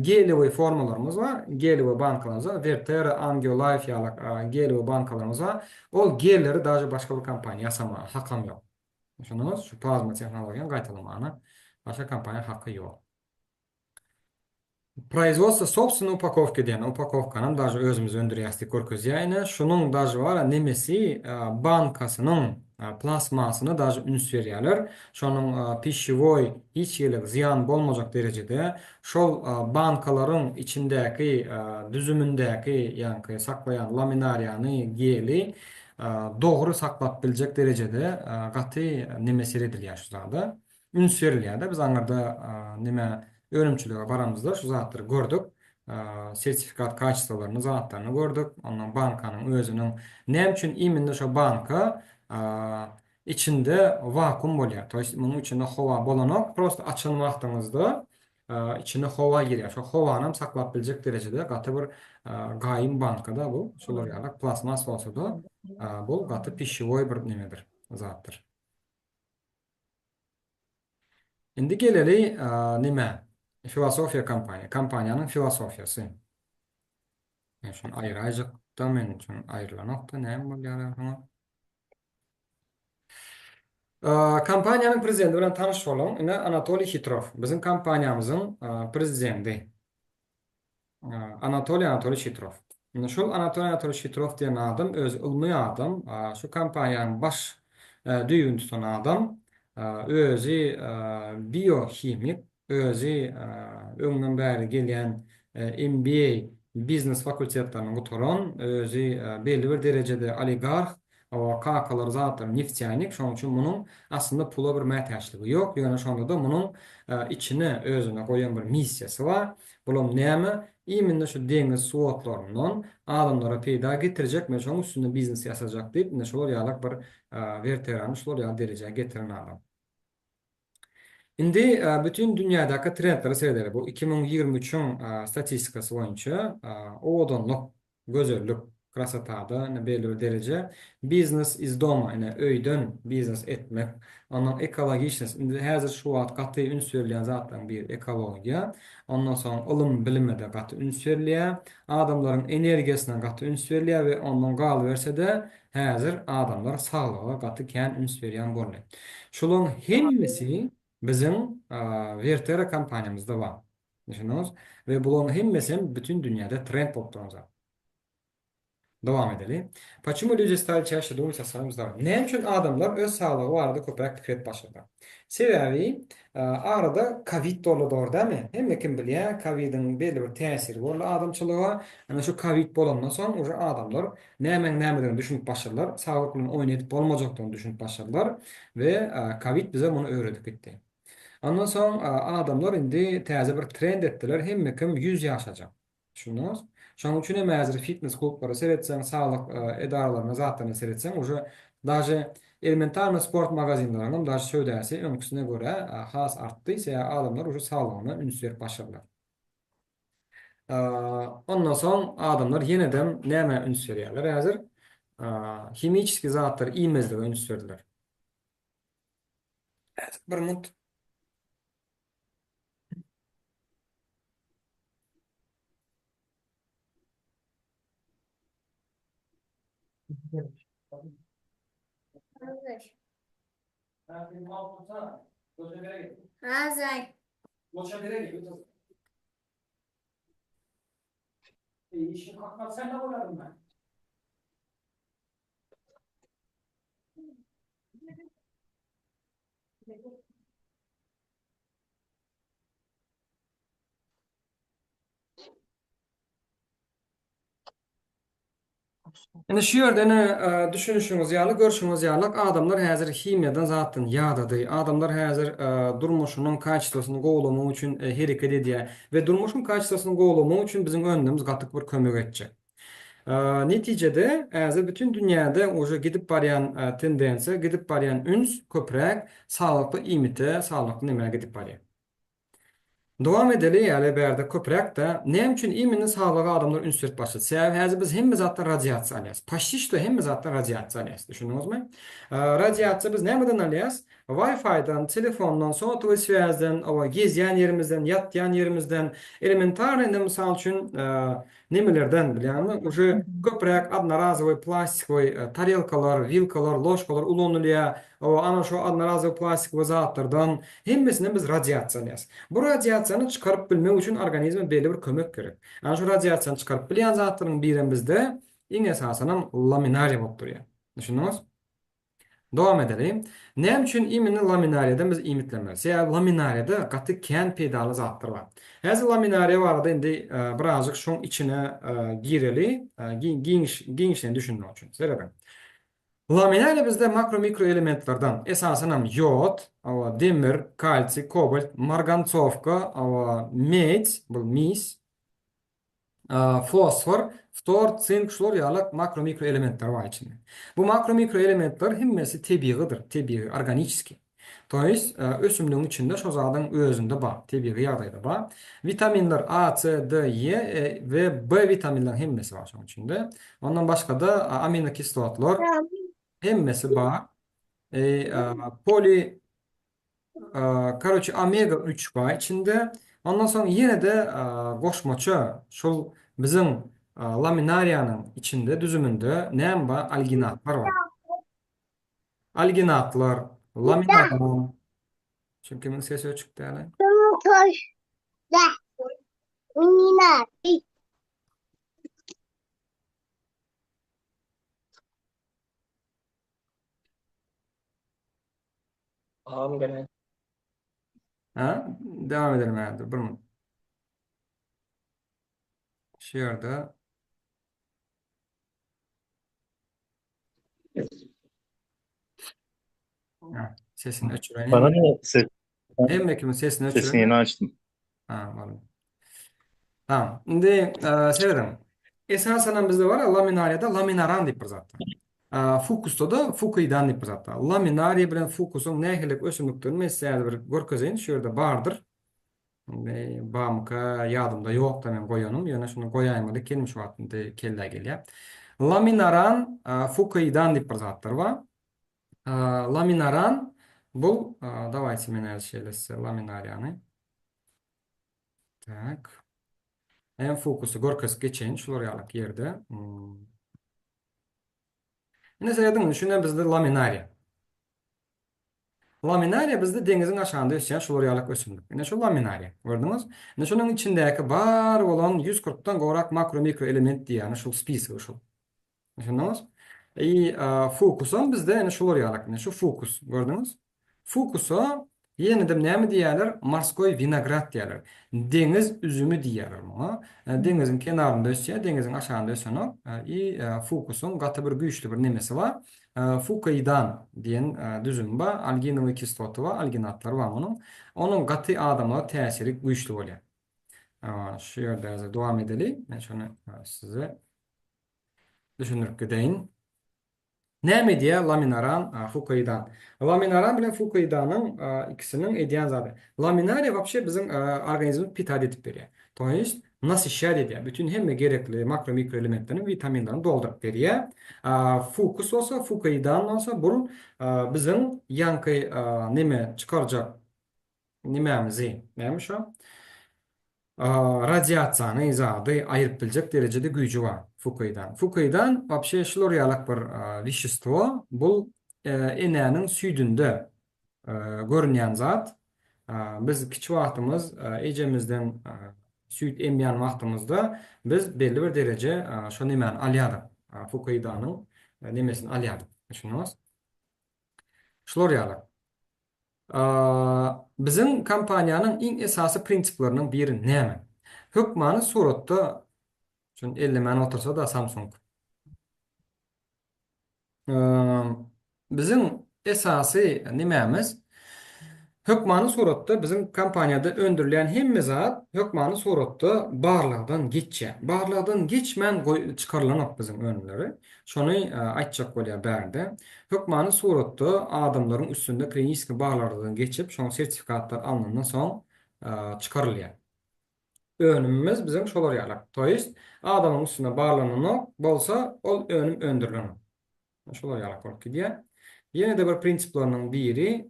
GLV formalarımız var, GLV bankalarımız var, Vertera, Angio Life ýaly GLV bankalarımız var. O G'leri daşy başga bir kampaniýa ýasama hakam ýok. Şunuz, şu plazma texnologiýany gaýtalamany başga kampaniýa hakkı ýok. Производство собственной упаковки diýen upakovkanyň daşy özümüz öndürýäsdik görkezýäne. Şunun daşy bar nemesi bankasynyň plasmasyny daşy üns berýärler. Şonuň pişivoy hiç ýelik ziyan bolmajak derejede şol bankalaryň içindäki düzümündäki ýani saklayan laminariýany geli dogry saklap biljek derejede gaty nemesi edilýär şu zada. Üns berilýär. Biz aňarda nime örümçülüğe baramızda şu zatlary gördük. Sertifikat kaçsalarını, zatlarını gördük. Ondan bankanın özünün ne üçün iminde şu banka içinde vakum bolýar. To есть bunun içinde hova bolanok prosta açan wagtymyzda içine hova girýär. Şu howany saklap biljek derejede gaty bir gaýym bankada bu. Şolar ýaly plasmas bolsa da bu gaty pişivoy bir nemedir, zatdyr. Indi geleli nime? Filosofiya kampaniýa. Kampaniýanyň filosofiýasy. Men şunu aýyrajak da men üçin aýrylanok da näme bolýar şoňa? Kampaniýanyň prezidenti bilen tanyş bolan ine Anatoliy Hitrov. Bizim kampaniýamyzyň prezidenti. Anatoliy Hitrov. Şol Anatoliy Hitrov diýen adam öz ilmi adam, şu kampaniýanyň baş düýbüni tutan adam, özü biohimik, özü öňden bäri gelýän MBA biznes fakultetlerini guturan, özü belli bir derejede oligarh, o kakalar zatlar neftiýanik, şoň üçin munyň aslında pula bir mätäçligi ýok. Ýöne şonda da munyň içine özüne goýan bir missiýasy bar. Bulam näme? Iminde şu deňiz suwatlaryndan adamlara peýda getirjek, men şoň üstünde biznes ýasajak diýip, ine şolar ýalyk bir verterany şolar ýaly derejege getiren adam. Indi bütün dünýädäki trendleri seýler. Bu 2023-üň statistikasy boýunça odanlyk, gözellik, krasatada belli bir derece business is doma, ine öýden biznes etmek, ondan ekologi işiniz. Indi häzir şu wagt gaty üns berilýän zatlaryň bir ekologiýa, ondan soň ilm bilimde gaty üns berilýär, adamlaryň energiýasyna gaty üns berilýär we ondan gal bersede häzir adamlar saglyga gaty kän üns berýän bolýar. Şolaryň hemmesi bizim Vertera kampaniýamyzda bar. Düşünüňiz? Ve buların hemmesi bütün dünyada trend bolup duran. Devam edelim. Почему люди стали чаще думать о своем здоровье? Ne üçün adamlar öz sağlığı arada köpek dikkat başladı? Sebebi arada Covid dolu doğru değil mi? Hem kim bilýär, Covid'in belli bir täsiri boldy adamçylyga. Ana şu Covid bolandan soň uje adamlar näme düşünüp başladylar. Sağlık bilen oýnaýyp bolmajakdygyny düşünüp başladylar ve Covid bize bunu öğretip gitdi. Ondan soň adamlar indi täze bir trend etdiler. Hem kim 100 ýaşaja. Şunuz. Şoň üçin hem häzir fitness klublara seretsen, sağlık edaralaryna zatlaryna seretsen, uje daje elementar sport magazinlarynyň daje söwdäsi öňküsine görä has artdy, ýa adamlar uje sağlygyna üns berip başladylar. Ondan soň adamlar ýeneden näme üns berýärler häzir? Himiki zatlar iýmezlige üns berdiler. Bir minut. Hazır. Boşa bire gibi. İşin kalkmaz sen ne oladın ben? Ene şu ýerde düşünüşüňiz ýaly, görüşüňiz ýaly adamlar häzir himiýadan zatdan ýadady. Adamlar häzir durmuşynyň kaçysasyny gowlamak üçin hereket edýär we durmuşyň kaçysasyny gowlamak üçin biziň önümiz gatyk bir kömek etjek. Neticede häzir bütün dünýäde uje gidip barýan tendensiýa, gidip barýan üns köpräk saglyklы imite, saglyklы nimäge gidip barýar. Dowam edeli ýaly bärde köpräk de näme üçin iminin saglyga adamlar ünsürt başlady. Sebäbi häzir biz hemme zatdan radiasiýa alýas. Paşty şo hemme zatdan radiasiýa alýas. Düşündiňizmi? Radiasiýa biz nämeden alýas? Wi-Fi'dan, telefondan, soňra swäzden, owa gezýän yerimizden, ýatýan yerimizden, elementar ende mysal üçin nimelerden bilýärmi? Uje köpräk adnarazowy plastikowy tarelkalar, vilkalar, loşkalar ulanylýar. Owa ana şo adnarazowy plastikowy zatlardan hemmesine biz radiasiýa alýas. Bu radiasiýany çykaryp bilmek üçin organizme belli bir kömek gerek. Ana şu radiasiýany çykaryp bilýän zatlaryň biri bizde iň esasynam laminariýa bolup durýar. Düşündiňiz? Dowam edelim. Näme üçin imini laminariýadan biz imitlemeliz? Ýa laminariýada gaty kän peýdaly zatlar bar. Häzir laminariýa barada indi birazjyk şoň içine gireli, giňişini düşünmek üçin. Sebäbi laminariýa bizde makro mikro elementlerden esasynam ýod, demir, kalsiy, kobalt, margansowka, med, bul mis, fosfor, ftor, sink, şular ýaly makro mikro elementler bar içinde. Bu makro mikro elementler hemmesi tebiigydyr, tebii, organiski. Toýs ösümlüğün içinde şo zadyň özünde bar, tebii ýagdaýda bar. Vitaminler A, C, D, E ve B vitaminleriniň hemmesi bar şoň içinde. Ondan başga da amino kislotlar hemmesi bar. Poli omega 3 bar içinde. Ondan soň ýene de goşmaça şol biziň laminariýanyň içinde düzümünde näme bar? Alginatlar bar. Alginatlar, laminaran. Çünkü kimin sesi öçükdi hali? Devam edelim herhalde. Bir şu yerde. Sesini öçüren. Bana ne Hem kimin sesini sesini öçüren. yeni açtım. Var. Tamam. Şimdi seyredin. Esasen bizde var ya laminariýada laminaran diýip bir zat. Fokusda da fukuidan diýip bir zat. Laminariýa bilen fokusyň nähilek ösümliklerini mesele bir görkezeýin şu ýerde bardyr. Bamka ýadymda ýok da men goýanım. Ýöne şunu goýaýmady kelmiş wagtynda kelle gelýär. Laminaran fukuidan diýip bir zatlar bar. Laminaran bul давайте men şeýlese laminariýany. Tak. En fokusu gorkas geçen şular ýalyk ýerde. Ine seýdim şuna bizde laminariýa. Laminariýa bizde deňiziň aşagynda ösýän şular ýalyk ösümlik. Ine şu laminariýa. Gördüňiz? Ine şonuň içindäki bar bolan 140-dan gowrak makro mikro element diýýär, şol spesig şol. Düşündiňiz? Fokusun bizde ene şular ýalyk. Ine şu fokus, gördüňiz? Fokusu ýene de näme diýerler? Morskoy vinograd diýerler. Deňiz üzümü diýerler muňa. Deňiziň kenarynda ösýär, deňiziň aşagynda ösýän fokusun gaty bir güýçli bir nemesi bar. Fukuidan diýen düzüm bar. Alginowy kisloty bar, alginatlar bar munyň. Onuň gaty adama täsiri güýçli bolýar. Şu ýerde dowam edeli. Men şunu size düşündirip gideýin. Näme diýär laminaran, fukuidan? Laminaran bilen fukuidanyň ikisiniň edýän zady. Laminariýa wapşe biziň organizmimiz pitad edip berýär. Toýst, nasyşýat edýär. Bütün hemme gerekli makro mikro elementlerini, vitaminlerini doldurup berýär. Fokus bolsa, fukuidan bolsa bu biziň ýanky neme çykarjak nimemizi, näme şo? Radiasiýany izady aýryp biljek derejede güýji bar fukuidan. Fukuidan wapşe şular ýalyk bir wişestvo. Bul enäniň süýdünde görünýän zat. Biz kiçik wagtymız ejemizden süýt emýän wagtymyzda biz belli bir derece şo nimeni alýardyk. Fukuidanyň nimesini alýardyk. Şunuňyz. Şular ýaly. Bizim kompaniýanyň iň esasy prinsiplarynyň biri näme? Hökmany suratda şun 50 män otursa da Samsung. Bizim esasy nimemiz? Hökmany suratda bizim kompaniýada öndürilen hemme zat hökmany suratda barlygdan geçe. Barlygdan geçmän çykarlanok bizim önleri. Şonu aýtjak bolýar bärde. Hökmany suratda adamlaryň üstünde kliniski barlardan geçip şoň sertifikatlar alnandan soň çykarylýar. Önümüz bizim şolar ýalar. Toýst adamyň üstüne barlananok bolsa ol önüm öndürilenok. Şolar ýaly bolýar diýär. Ýene de bir prinsiplarynyň biri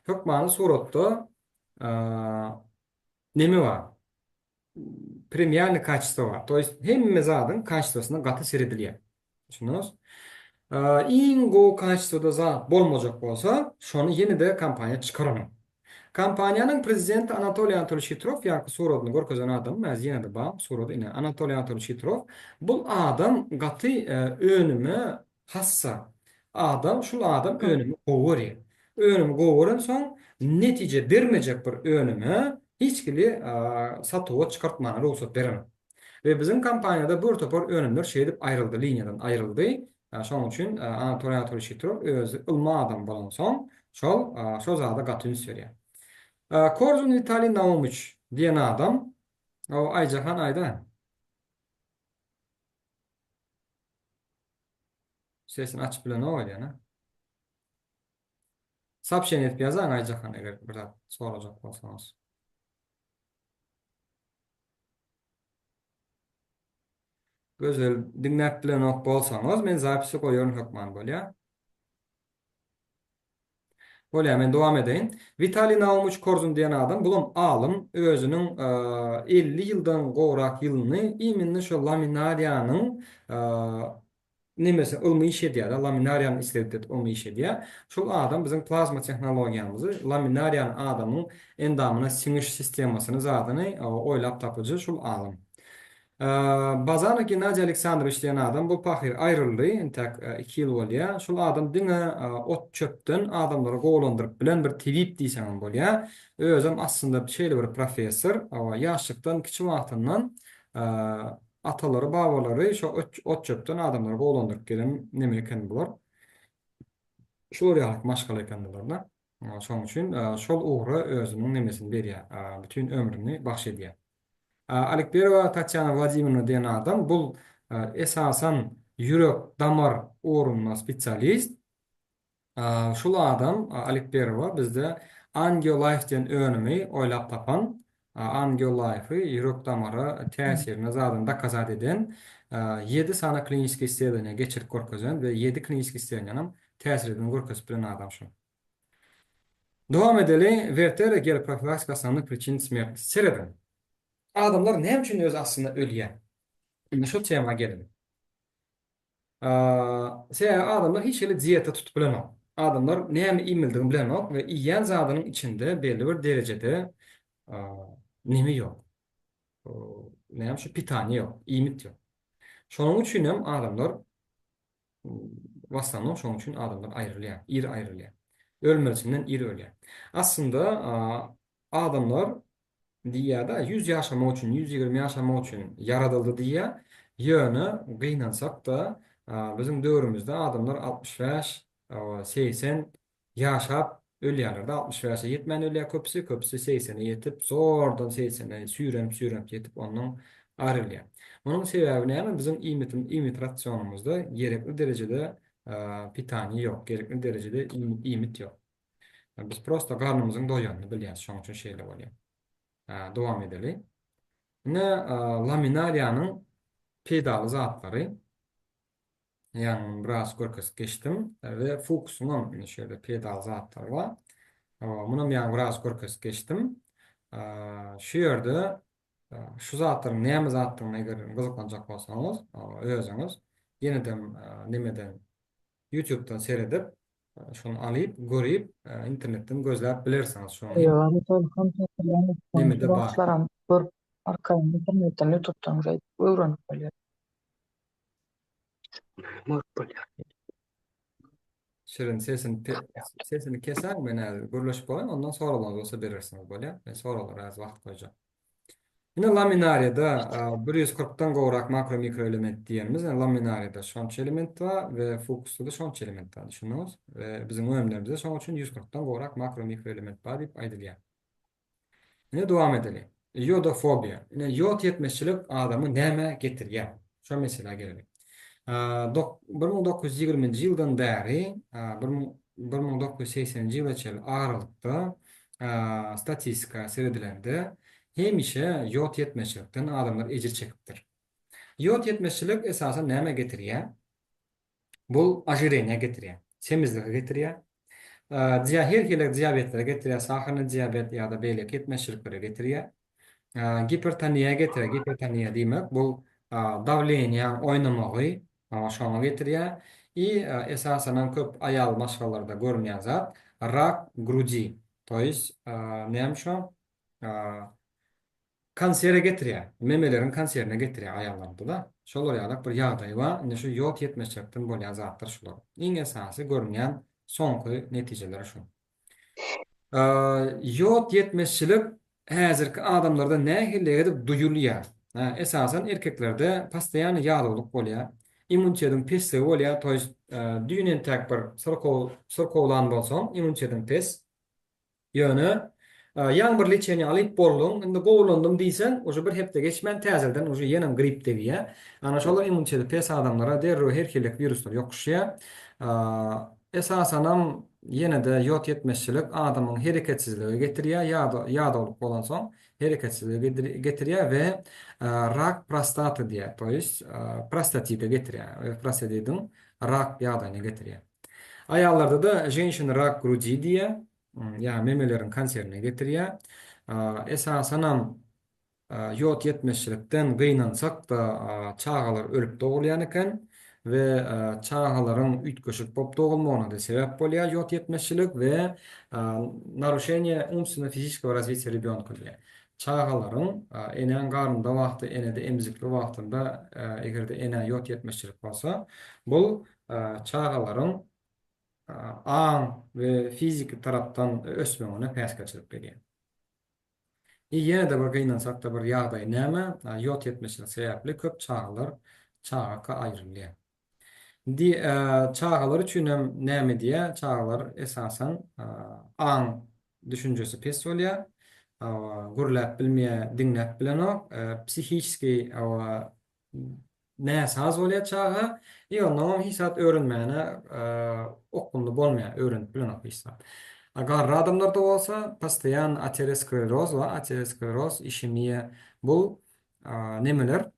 hökmany suratda nemi bar? Premiýalny kaçysto bar. Toýst hemme zadyň kaçystosyna gaty seredilýär. Şunuňyz. Iň gowy kaçystoda zat bolmajak bolsa, şonu ýene-de kompaniýa çykaranok. Kompaniýanyň prezidenti Anatoliy Anatoliýew Shitrov ýa-ki suradyny görkezen adam, mäz ýene-de bar, surady ine Anatoliy Anatoliýew Shitrov. Bul adam gaty önüme hassa. Adam, şul adam önüme gowurýar. Önüm gowuran soň netije bermejek bir önüme hiç kili satywa çykartmana ruhsat beremek. Ve bizim kompaniýada bir topar önümler şey edip aýryldy, liniýadan aýryldy. Şoň üçin Anatoliy Anatoliýew Shitrov özü ılma adam bolan soň şo zada gaty ünsürýär. Korzun Vitaliy Naumyç diýen adam, o Aýjahan aýda. Sesini açyp bilen o ýa-ni. Sapşen etip ýazaň Aýjahan eger bir zat sorajak bolsaňyz. Gözel dinläp bilen ok bolsaňyz men zapisi goýaryn hökman bolýar. Bolýar, men dowam edeýin. Vitaliy Naumyç Korzun diýen adam bulam alym özüniň 50 ýyldan gowrak ýylyny iminni şo laminariýanyň nimesi ılmy iş edýär, laminariýany isledip ılmy iş edýär. Şol adam bizim plazma tehnologiýamyzy laminariýany adamyň endamyna siňiş sistemasyny zadyny oýlap tapyjy şol alym. Bazarnyk Gennadiy Aleksandrowyç diýen adam bu pahyr aýryldy, entek 2 ýyl bolýar. Şol adam diňe ot çöpden adamlara gowlandyryp bilen bir tebip diýsen bolýar. Özüm aslında şeýle bir professor, ýaşlykdan kiçik wagtyndan atalary, babalary şo ot çöpden adamlara gowlandyryp gelen neme eken bular. Şol ýaly maşgal ekendiler da. Şoň üçin şol ugry özüniň nemesini berýär, bütün ömrüni bahş edýär. Alekberova Tatyana Vladimirovna diýen adam bul esasan ýürek damar orunyna spesialist. Şol adam Alekberova bizde Angiolife diýen önümi oýlap tapan, Angiolife ýürek damara täsirini zadyny dakazat eden 7 sana kliniski isledeniýa geçirip görkezen we 7 kliniski isledeniýanyň täsirini görkezip bilen adam şu. Dowam edeli, Werther gel profilaksikasynyň priçin smерти seredin. Adamlar näme üçin öz aslında ölýär? Indi şu tema gelin. Adamlar hiç ele diyeta tutup bilenok. Adamlar näme iýmildigini bilenok we iýen zadynyň içinde belli bir derecede nemi ýok. Näme şu pitany ýok, iýmit ýok. Şonuň üçin hem adamlar wasanyň şonuň üçin adamlar aýrylýar, ir aýrylýar. Ölmesinden ir ölýär. Aslında adamlar diýada 100 ýaşamak üçin, 120 ýaşamak üçin yaradyldy diýä. Ýöne gynansak da bizim döwrümizde adamlar 65, 80 ýaşap ölýärler. 65-e ýetmän ölýär köpüsi 80-e ýetip, zordan 80-e süýrenip ýetip onuň aýrylýar. Munyň sebebi näme? Bizim iýmit ratsionumyzda gerekli derecede pitany ýok, gerekli derecede iýmit ýok. Biz prosta garnymyzyň doýanyny bilýäris, şoň üçin şeýle bolýar. Dowam edeli. Ne laminariýanyň pedaly zatlary, ýani biraz görkezip geçtim we fokusynyň şeýle pedal zatlary bar. Muny ýani biraz görkezip geçtim. Şu ýerde şu zatlaryň näme zatlaryny eger gyzyklanjak bolsaňyz, özüňiz ýene-de nimeden YouTube'dan seredip Şunu alıp, görüp, internetten gözläp bilersiniz şonu. Yani kompüterlerini Nemede bar. başlaram. Bir arkadan internetten YouTube'dan öğrenip böyle. Şirin sesini keser mi ne? Gürleşip olayım, ondan sonra olsa verirsiniz böyle. Ben sonra olur, az vaqt koyacağım. Yine laminariyada 140'tan gorak makro mikro element diýerimiz. Yani laminariyada şonç element var ve fokusda da şonç element var. Düşünüyoruz. Ve bizim öňümlerimizde şoň üçin 140'tan gorak makro mikro element var diýip aýdylýar. Yine devam edelim. Yodofobiya. Yine yod yetmezçilik adamı näme getirýär? Şo mesele gelelim. 1920-nji ýyldan bäri 1980-nji ýylaçy aralykda statistika seredilende hemişe yod yetmezçilikden adamlar ejir çekipdir. Yod yetmezçilik esasen näme getirýär? Bul ajireniýa getirýär, semizlige getirýär. Her diabetlere getirýär, sahary diabet ýa-da beýleki yetmezçiliklere getirýär. Hipertoniya getirir. Hipertoniya demek bu davleniya oynamagy şoňa getirýär. Esasen köp ayal maşgalarda görünýän zat rak grudi. Toýs näme şo? Kansere getirýär. Memelerin kanserine getirýär ayallarda da. Şolar ýaly bir ýagdaý bar. Ine şu ýod yetmezçilikden bolýan zatlar şular. Iň esasy görünýän soňky netijeler şu. Yod yetmezçilik häzirki adamlarda nähille edip duyulýar. Esasen erkeklerde pastaýany ýagdalyk bolýar. İmmunitetiň pesli bolýar. Toýs düýnen tek bir sırkowlan bolsaň, immunitetiň pes. Ýöne ýaňyr lečeni alyp boldum, indi gowlandym diýsen, oje bir hepde geçmen täzelden oje ýenem grip diýär. Ana şolar immuniteti pes adamlara derrü herkilik viruslar ýokuşýar. Esasen yine de yod yetmezçilik adamın hereketsizliği getirýär, ýagdalyk bolan soň hereketsizliği getirýär we rak prostaty diýär. Toýs prostatita getirýär. Prostatitin rak ýagdaýyna getirýär. Ayallarda da jenşin rak grudi diýär. Ya memelerin kanserine getirýär. Esasen yod yetmezçilikden gynansak da çağalar ölüp doğulýan eken ve çağalaryň ütköşük bop doğulmagyna da sebep bolýar yod yetmezçilik we narушение умственного физического развития ребёнка diýär. Çağalaryň enen garnynda wagty, enede emzikli wagtynda egerde ene yod yetmezçilik bolsa, bul çağalaryň aň we fizik tarapdan ösmegine päs geçirip berýär. Ýene de bir gynansak da bir ýagdaý näme? Yod yetmezçilik sebäpli köp çağalar çağaka aýrylýar. Çağalar üçin hem näme diýär? Çağalar esasen aň düşünjesi pes bolýar. Gürläp bilmeýär, diňläp bilenok, psihiski näse az bolýar çağa. Ondan hisat öğrenmäne okundy bolmaýar, öğrenip bilenok hisat. Agar adamlarda bolsa, pastayan ateroskleroz we ateroskleroz işemiýe bu nemeler?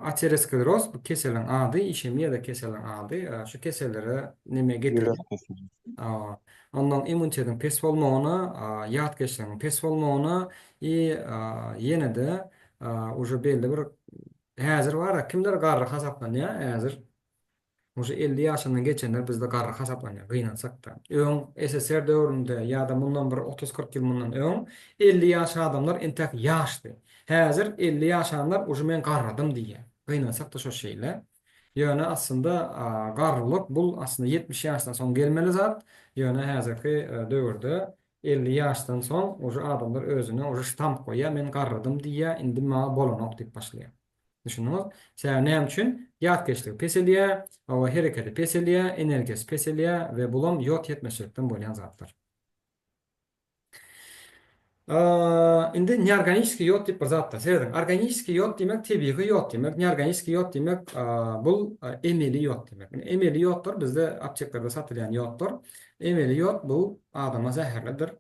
Ateroskleroz bu keseliň ady, işemiýe de keseliň ady. Şu kesellere neme getirýär? Ondan immunitetiň pes bolmagyna, ýatkeşligiň pes bolmagyna ýene de uje belli bir häzir bar, kimler garry hasaplanýar, häzir uje 50 ýaşyndan geçenler bizde garry hasaplanýar, gynansak da. SSR döwründe ýa-da mundan bir 30-40 ýyl mundan 50 ýaş adamlar entek ýaşdy. Häzir 50 ýaşanlar uje men garrydym diýär. Gynansak da şo şeýle. Ýöne aslında garrylyk bul aslında 70 ýaşdan soň gelmeli zat. Ýöne häzirki döwürde 50 ýaşdan soň uje adamlar özüne uje stamp goýýar, men garrydym diýär, indi ma bolanok diýip başlaýar. Düşündiňiz? Sen näme üçin? Ýatkeşlik peselýär, hereketi peselýär, energiýasi peselýär we bulam yod yetmezçilikden bolýan zatlar. Indi neorganiski yod diýip bir zat da seredin. Organiski yod demek tebiği yod demek. Neorganiski yod demek bul emeli yod demek. Emeli yodlar bizde apteklarda satylýan yodlar. Emeli yod bu adama zäherlidir.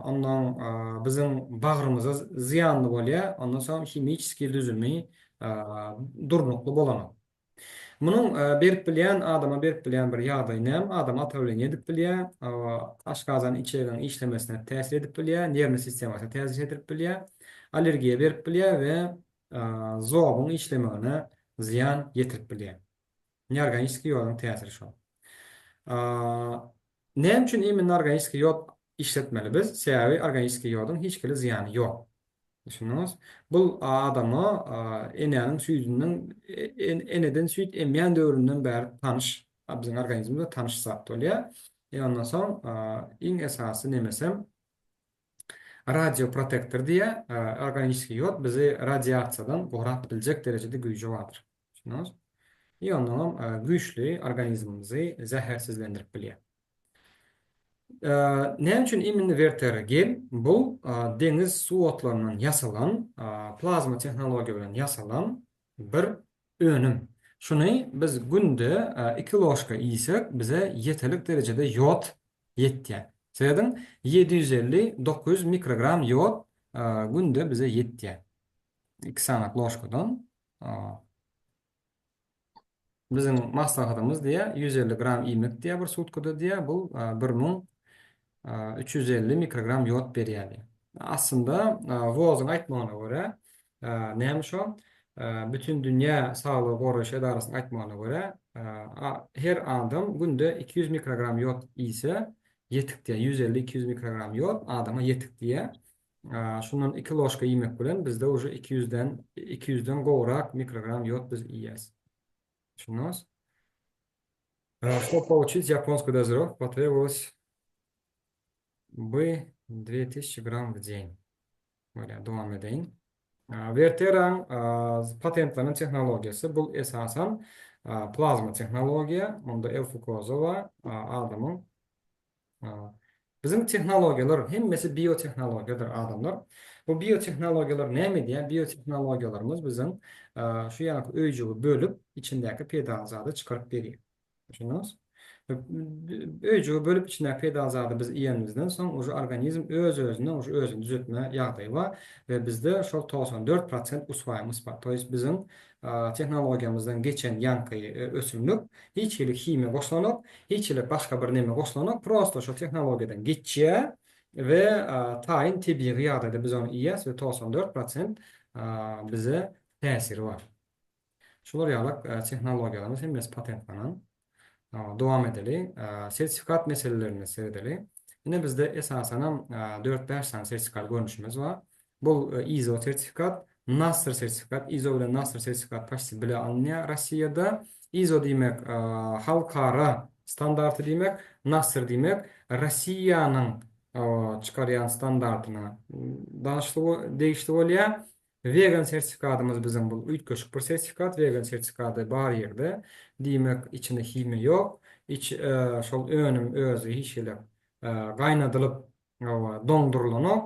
Ondan bizim bagrymyza ziyanly bolýar. Ondan soň himiski düzülmeyi durnuklu bolanok. Munyň berip bilýän adama berip bilýän bir ýagdaý näme? Adam atawlany edip bilýär, aşgazan içeriň işlemesine täsir edip bilýär, nervni sistemasyna täsir edip bilýär, allergiýa berip bilýär we zobagyň işlemegine ziyan getirip bilýär. Organisk ýoluň täsiri şol. Näme üçin emin organisk ýol işletmeli biz? Sebäbi organisk ýoluň hiç kili zyany ýok. Düşünüňiz? Bul adamy enenin süýdünden eneden süýt emýän döwründen bäri tanış. Biziň organizmimizde tanış zat bolýar. Ondan soň iň esasy nemesem radioprotektor diýe organisk ýol bizi radiasiýadan gorap biljek derejede güýji bardyr. Düşünüňiz? Ondan güýçli organizmimizi zähersizlendirip bilýär. Näme üçin immini vertere gel? Bu deniz su otlarynyň ýasalan plazma tehnologiýa bilen ýasalan bir önüm. Şuny biz günde 2 loşka iýsek bize yeterlik derejede ýod ýetýär. Sebäbi 750-900 mikrogram ýod günde bize ýetýär. 2 sanak loşkadan bizim maslahatymız diye 150 gram iýmek diye bir sutkada diye bu 1350 mikrogram ýod berýär. Aslında Wozun aýtmagyna görä näme şo? Bütün dünýä saglyk goraş edarasynyň aýtmagyna görä her adam günde 200 mikrogram ýod iýse ýetik diye 150-200 mikrogram ýod adama ýetik diye. Şundan 2 loşka iýmek bilen bizde uje 200'den gowrak mikrogram ýod biz iýýäs. Düşünüňiz? Что получить японскую дозировку потребовалось бы 2000 грамм в день. Dowam edeýin. Verteran patentlenen tehnologiýasy bu esasan plazma tehnologiýa, onda Elfukozova adamyň bizim tehnologiýalar hemmesi biotehnologiýadyr adamlar. Bu biotehnologiýalar näme diýen? Biotehnologiýalarymız bizim şu ýaly öýjügi bölüp içindäki pedal zady çykaryp berýär. Düşünüňiz? Öýjügi bölüp içindäki pedal zady biz iýenimizden soň uje organizm özüni düzeltme ýagdaýy bar we bizde şol 94% uswaýymyz bar. Toýs bizim tehnologiýamyzdan geçen ýanky ösümlük hiç hili hime goşlanyp, hiç hili başga bir neme goşlanyp, prosto şol tehnologiýadan geçýär we taýin tebii ýagdaýda biz onu iýýäs we 94% bize täsiri bar. Şolar ýalyk tehnologiýalarymyz hemmesi patentlanan. Dowam edeli. Sertifikat meselelerini seyredeli. Yine bizde esasen 4-5 tane sertifikat görünüşümüz var. Bu ISO sertifikat, NASR sertifikat, ISO ile NASR sertifikat paşsi bile alınıyor Rossiyada. ISO demek halkara standartı demek, NASR demek Rossiyanın çıkaryan standartına değişti oluyor. Vegan sertifikatımız bizim bu 3 köşük bir sertifikat. Vegan sertifikatı bar yerde. Demek içinde hime yok. Şol önüm özü hişilip gaynadylyp dondurulanyp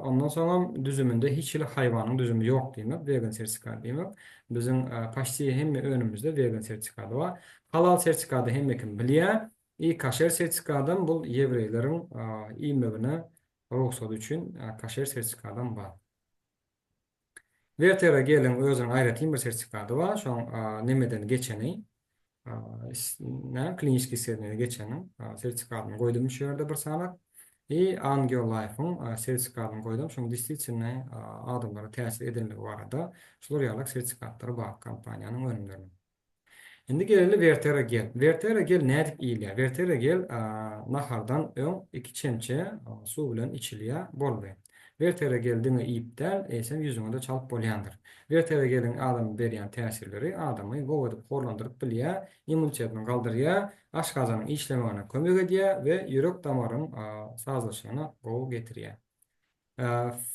ondan soňra düzümünde hiç hili hayvanın düzümü yok demek. Vegan sertifikat demek. Bizim paşti hemme önümüzde vegan sertifikaty bar. Halal sertifikaty hemme kim bilýär. Kaşer sertifikatym bu ýewreýleriň iýmegine ruhsat üçin kaşer sertifikatym bar. Vertera gelin özüň aýratyn bir sertifikaty bar. Şoň nemeden geçeni klinik isledmeden geçeni sertifikatyny goýdum şu ýerde bir sanak. Angiolife'ın sertifikatyny goýdum. Şoň distinctiony adamlara täsir edenligi barada şolar ýalyk sertifikatlary bar kompaniýanyň önümlerinde. Endi geleli Vertera gel. Vertera gel nädip iýilýär? Vertera gel nahardan öň 2 çemçe su bilen içilýär boldy. Vertera geldiňi iýipden eýsem ýüzüňe de çalyp bolýandyr. Vertera gelin adam berýän täsirleri adamy gowadyp horlandyryp bilýär, immunitetini galdyrýar, aşgazanyň işlemegine kömek edýär we ýürek damaryň sazlaşygyna gowy getirýär.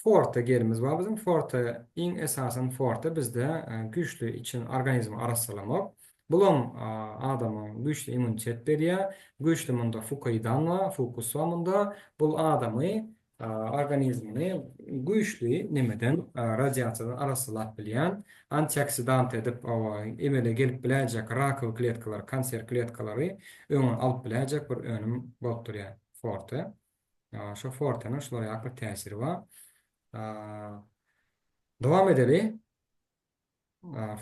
Forte gelimiz bar bizim. Forte iň esasen forte bizde güýçli için organizmi arasalamak. Bulan adamın güýçli immunitet berýär, güýçli munda fukoidan fokus munda bul adamy organizmini güýçli nemeden radiasiýadan arasylap bilýän, antioksidant edip emele gelip biläjek rakowy kletkalar, kanser kletkalary öňe alyp biläjek bir önüm bolup durýar forte. Şo fortenin şolara ýaly täsiri bar. Dowam edeli.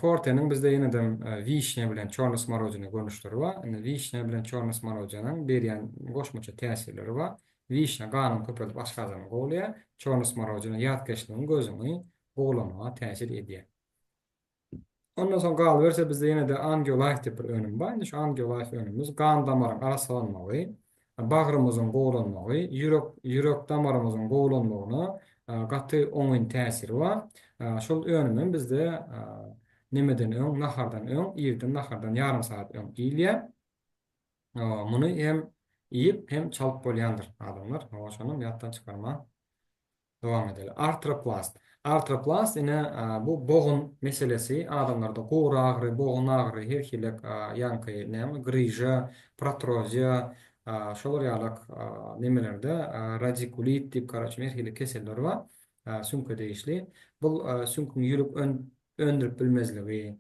Forte'nin bizde yeniden vişne bilen çorny smorодина görnüşleri bar. Vişne bilen çorny smorодинanyň berýän goşmaça täsirleri bar. Vişne ganyny köpelip aşgazany gowlaýar. Çorny smorодина ýatkeşligiň gözüni goglamaga täsir edýär. Ondan sonra kalıverse bizde yine de angiolife dep bir önüm var. Indi şu angiolife önümüz kan damarın arasalanmagy, bagrymyzyň gowlanmagy, ýürek damarymyzyň gowlanmagyna gaty oňyn täsiri var. Şol önümün bizde nimeden öň, nahardan öň, ýerden nahardan ýarym saat öň iýilýär. Muny hem iýip hem çalyp bolýandyr adamlar. Şonu ýatdan çykarma. Devam edelim. Artroplast. Artroplast ine bu boğun meselesi adamlarda goğur ağrı, boğun ağrı, herkilek yankı, grija, protrozya, şolar ýalyk nemelerde radikulit dip karaçy herkilek keseller var. Sümke değişli. Bu sümkün ýürek öndürüp bilmezligi,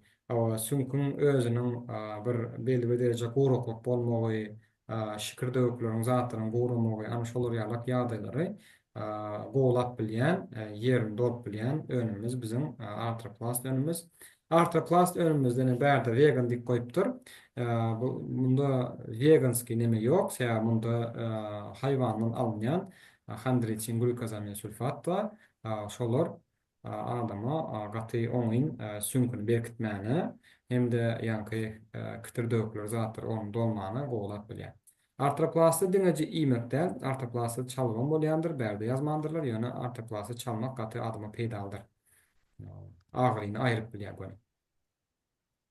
sümkün özüniň bir belli bir derece goraklyk bolmagy, şikirdökleriň zatynyň goranmagy, ana şolar ýalyk ýagdaýlary goğlap bilýän, ýerini dolup bilýän önümüz bizim artroplast önümüz. Artroplast önümüzden bärde vegan dik goýupdyr. Bunda veganski neme ýok, şeýle bunda haýwandan alınýan handritsin glukozamiň sulfat var. Şolar adama gaty oňyn sünküni berkitmäne hemde ýanky kitirdökler zatlar onun dolmagyna goýlap bilýär. Artroplasty diňeji iýmekden artroplasty çalgan bolýandyr, bärde ýazmandyrlar, ýöne artroplasty çalmak gaty adyma peýdaldyr. Agryny aýryp bilýär bunu.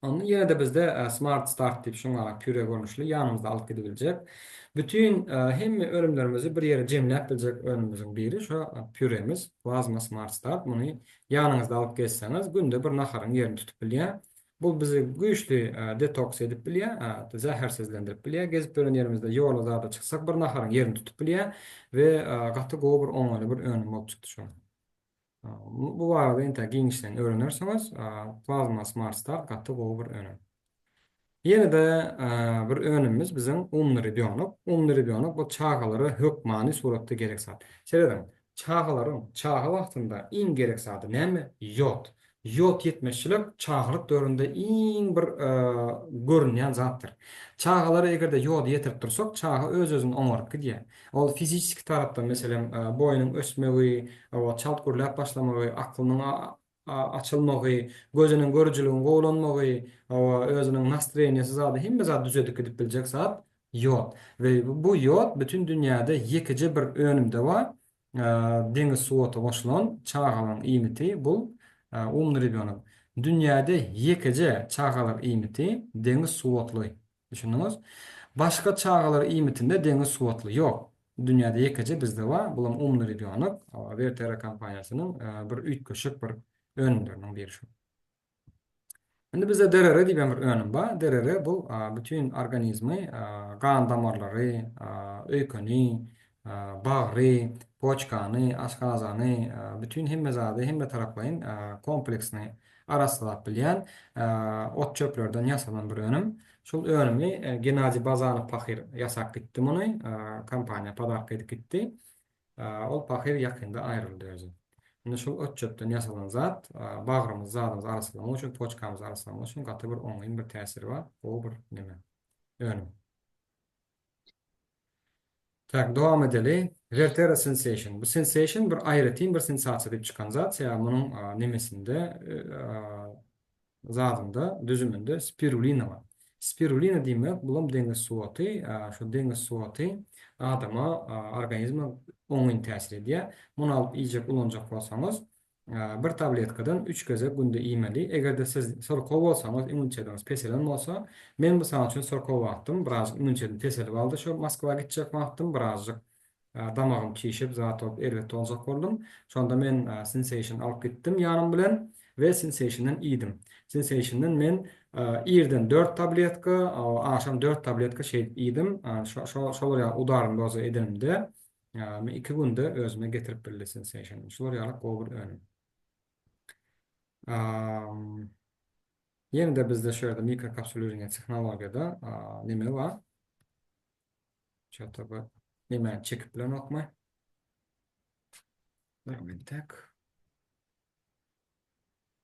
Onu ýene de bizde Smart Start diýip şoňa püre görnüşli ýanymyzda alyp gidibiljek. Bütün hemme ölümlerimizi bir ýere jemläp biljek önümüziň biri şu püremiz, Plazma Smart Start. Muny ýanyňyzda alyp gelseňiz günde bir naharyň ýerini tutup bilýär. Bu bizi güýçli detoks edip bilýär, zähersizlendirip bilýär. Gezip gören ýerimizde ýola zada çyksak bir naharyň ýerini tutup bilýär we gaty gowy bir oňaly bir önüm bolup çykdy şu. Bu barada ente giňişden öğrenirsiňiz, Plazma Smart Start gaty gowy bir önüm. Yine de bir önümüz bizim umnary biyonok. Umnary biyonok bu çağalary hökmany suratda gerek zat. Şeýle çağalaryň çağa wagtynda iň gerek zaty näme? Ýod. Ýod ýetmeşçilik çağlyk döwründe iň bir görünýän zatdyr. Çağalary egerde ýod ýetirip tursak, çağa öz-özüni oňaryp gidýär. Ol fiziki tarapdan meselem boýnyň ösmegi, çalt gürläp başlamagy, aklynyň açylmagy, gözüniň görüjüligi gowlanmagy, özüniň nastreniýasy zady hemme zat düzedip gidip biljek zat ýod. We bu ýod bütün dünýäde ýekiji bir önümde bar. Deňiz suwaty goşulan çağalaryň iýmiti bu umnary biyonok. Dünýäde ýekiji çağalar iýmiti deňiz suwatly. Düşündiňiz? Başga çağalar iýmitinde deňiz suwatly ýok. Dünýäde ýekiji bizde bar. Bulam umnary biyonok. Vertera kompaniýasynyň bir üýtgeşik bir önümlerinden biri şu. Şimdi bize DRR diýen bir önüm bar. DRR bu bütün organizmi, kan damarlary, öýkeni, bagry, poçkany, aşkazany, bütün hemme zady, hemme taraplaryň kompleksini arasalap bilýän ot çöplerden ýasalan bir önüm. Şol önümi Genadi Bazanov Pahir ýasak gitdi muny, kompaniýa padark edip gitdi. Ol Pahir ýakynda aýryldy özü. Indi şol ot çöpden ýasalan zat, bagrymyz, zadymyz arasalamak üçin, poçkamyz arasalamak üçin gaty bir oňyn bir täsiri bar. O bir neme? Önüm. Tak, devam edeli. Vertera sensation. Bu sensation bir aýrytyn bir sensasiýa diýip çykan zat. Ýa munyň nemesinde, zadynda, düzümünde spirulina bar. Spirulina diýmek bulam deňiz suwaty, şu deňiz suwaty adama, organizme oňyn täsir edýär. Muny alyp iýjek ulanjak bolsaňyz, bir tabletkadan 3 geze günde iýmeli. Egerde siz sorkow bolsaňyz, immunitetiniz peselen bolsa, men bu saň üçin sorkow wagtym, biraz immunitetim peselip aldy. Şu Moskwaga gitjek wagtym birazjyk damagym çiýişip, zat olup elbetde oljak boldum. Şonda men sensation alyp gitdim ýanym bilen we sensationdan iýdim. Sensationdan men ýerden 4 tabletka, aşam 4 tabletka şey iýdim. Şolar ýa udarym doza edimde. Men 2 günde özüme getirip bildi sensation. Şolar ýalyk gowy önüm. Yine de bizde şöyle mikrokapsülürüne texnologiyada neme var? Çatı bu neme çekip bilen okma. Tak.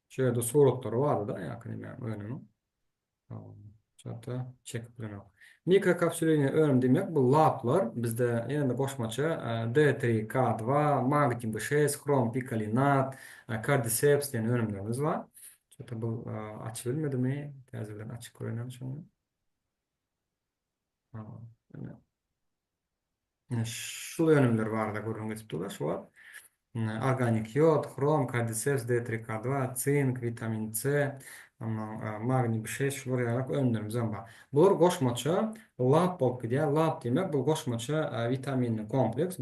Şöyle de suratları vardı da yakın neme önümü. Çatı çekip bilen ok. Mikrokapsülürüne önüm demek bu laplar bizde yine de koşmaça D3, K2, magnetin B6, krom pikalinat, cordyceps diyen önümlerimiz var. Şöyle bu açık bilmedi mi? Tezlerden açık koyulan şunu. Şu yönümler var da görünüp tuttular. Şu var. Organik yod, хром, кардицепс, D3K2, цинк, vitamin C, magniy B6 şular yarak önlerimiz var. Bular goşmaça lab bolup gidiyor. Lab demek bu goşmaça vitaminli kompleks.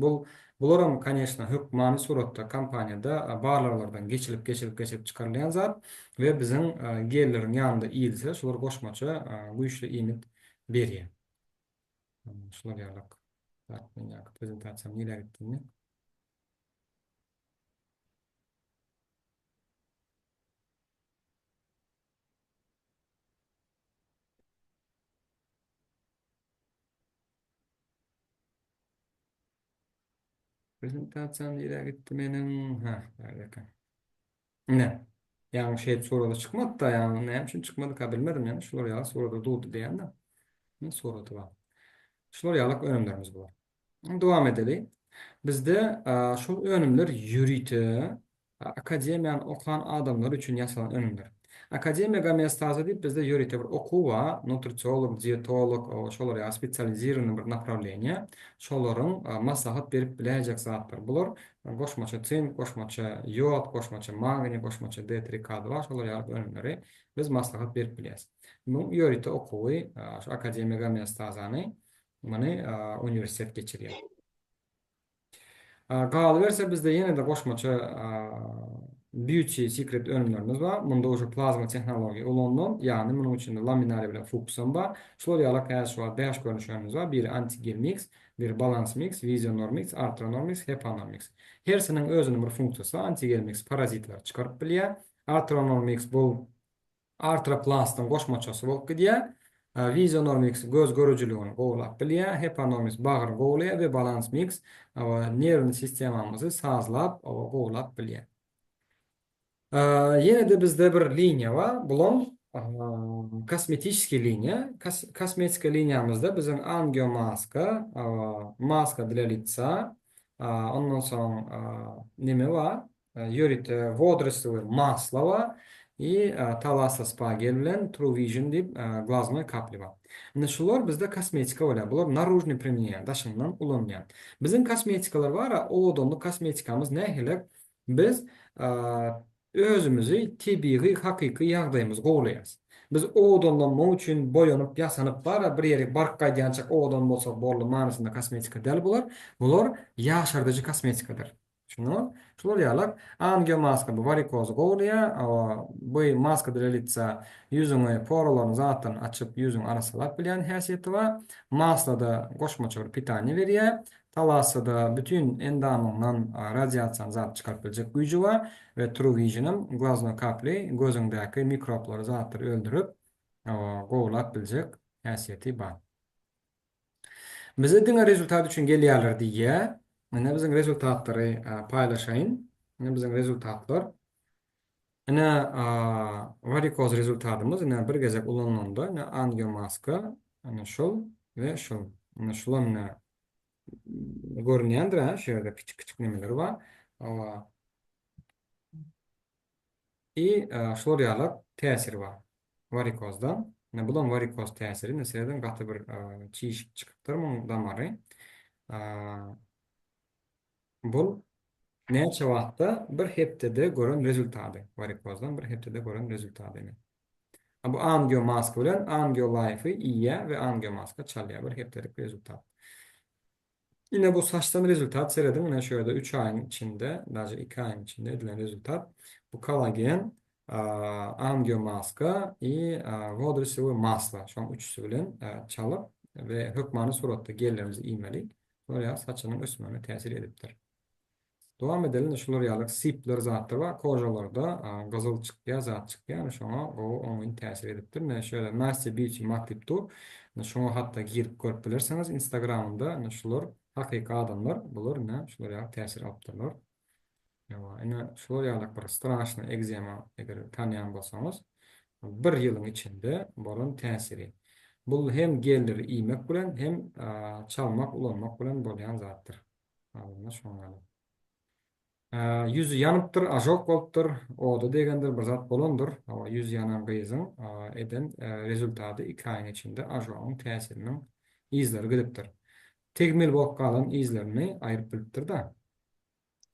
Bularım конечно hükmani suratda kompaniyada barlarlardan geçilip çıkarılan zat ve bizim gellerin yanında iyilse şular goşmaça güçlü imit beriyor. Şular yarak. Ben yak prezentasyam neler ettiğini. Prezentasyam neler etti benim. Ha, nerede? Ne? Yani şey soruda çıkmadı da yani ne için çıkmadı ka bilmedim yani. Şular ya soruda doğdu diyen de. Ne soruda var. Şular yalık önümlerimiz var. Devam edelim. Bizde şu önümler yürüytü, akademiyan okuyan adamlar için yasalan önümler. Akademiya gamestazı deyip bizde yürüytü bir okuva, nutrisolog, diyetolog, şolar ya spesyalizirani bir направление, şoların maslahat berip bilecek zatlar. Bular koşmaça çink, koşmaça yod, koşmaça magni, koşmaça D3K2 şolar ya önümleri biz maslahat berip bileceğiz. Bu yürüytü okuvu, şu akademiya gamestazını, bunu üniversitet geçiriyor. Qalaverse bizde yine de qoşmaça beauty secret önümlerimiz var. Bunda уже plazma texnologiya ulandan, yani bunun içinde laminari bilen fokusan var. Şular yalak şu var 5 görünüşlerimiz var. Biri anti-gel mix, biri balance mix, visionor mix, artronor mix, hepanor mix. Hersinin özünün bir funksiyası anti-gel mix parazitler çıkarıp bilýär. Artronor mix bu artroplastın qoşmaçası bolup gidýär. Visionor mix göz görücülüğünü gowlap bilýär. Hepanor mix bagyr gowlaýar we balance mix nervni sistemamyzy sazlap, gowlap bilýär. Yine de bizde bir liniya var. Bulan kosmetiski liniya. Kosmetika liniyamızda bizim angiomaska, maska для лица, ondan sonra neme var? Yörit водорослевое масло var. И Talassa Spa bilen True Vision dip glazma kapli var. Şular bizde kosmetika öyle. Bular narужный применение, daşından ulanmayan. Bizim kosmetikalar var. O odonlu kosmetikamız ne hele? Biz özümüzü tibiği, hakiki ýagdaýymyzy gowlaýarys. Biz o odonlanma üçin boýanyp, ýasanyp bara bir ýere bark gaýdançak o odon bolsa bolly manysynda kosmetika däl bular. Bular ýaşardyjy kosmetikadyr. Şunu, şular ýalak angiomaska bu varikoz gowlaýar, bu maska для лица ýüzüňi poralaryny zatdan açyp ýüzüň arasalap bilen häsiýeti bar. Maslada goşmaça bir pitany berýär. Talassada bütün endamından radyasiyon zat çıkartabilecek gücü var ve True Vision'ın glazma kapli gözündeki mikropları zatları öldürüp gowlap bilecek häsiýeti bar. Bize diňe rezultat üçün gelýärler diýe. Mene bizim rezultatlary paýlaşaýyn. Mene bizim rezultatlar. Mene varikoz rezultatymız mene bir gezek ulanmanda, mene angiomaska, mene şol ve şol. Mene şolar görünýändir ha, şeýle kiçik nemeleri var. Şolar ýalyk täsiri var varikozdan. Bulan varikoz täsiri, meseleden gaty bir çiş çykypdyr muň damary. Bu näçe wagtda bir hepdede gören rezultaty. Varikozdan bir hepdede gören rezultaty. Bu angiomaska bilen angiolife iýe we angiomaska çalýar bir hepdelik rezultat. Yine bu saçtan rezultat seyredin. Yine şöyle 3 ayın içinde, daha 2 ayın içinde edilen rezultat. Bu kolagen, angiomaska i vodorosiliy masla. Şu an üçüsü bilen çalıp ve hükmanı suratda gellerimizi iğmelik. Oraya saçının ösmeme tesir edipdir. Devam edelim. Şular yalık sipler zatlar var. Kojalarda gazıl çıkıyor, zat çıkıyor. Yani şuna o onun tesir edipdir. Ne şöyle Nasty Beauty maktiptu. Şunu hatta girip görüp bilirseniz Instagram'da şular hakiki adamlar bulur ne? Şular yalık tesir aptırlar. Yani şular yalık bir straşna egzema eğer tanıyan bolsanız bir yılın içinde bolun tesiri. Bu hem gelleri iymek bilen hem çalmak, ulanmak bilen bolyan zattır. Şunu Yüzü yanıptır, ajok bolupdur, odu degendir bir zat bolondur. Ama yüz yanan gyzyň eden rezultaty 2 aýyň içinde ajogyň täsiriniň izleri gidipdir. Tegmil bolup galan izlerini aýryp bilipdir da.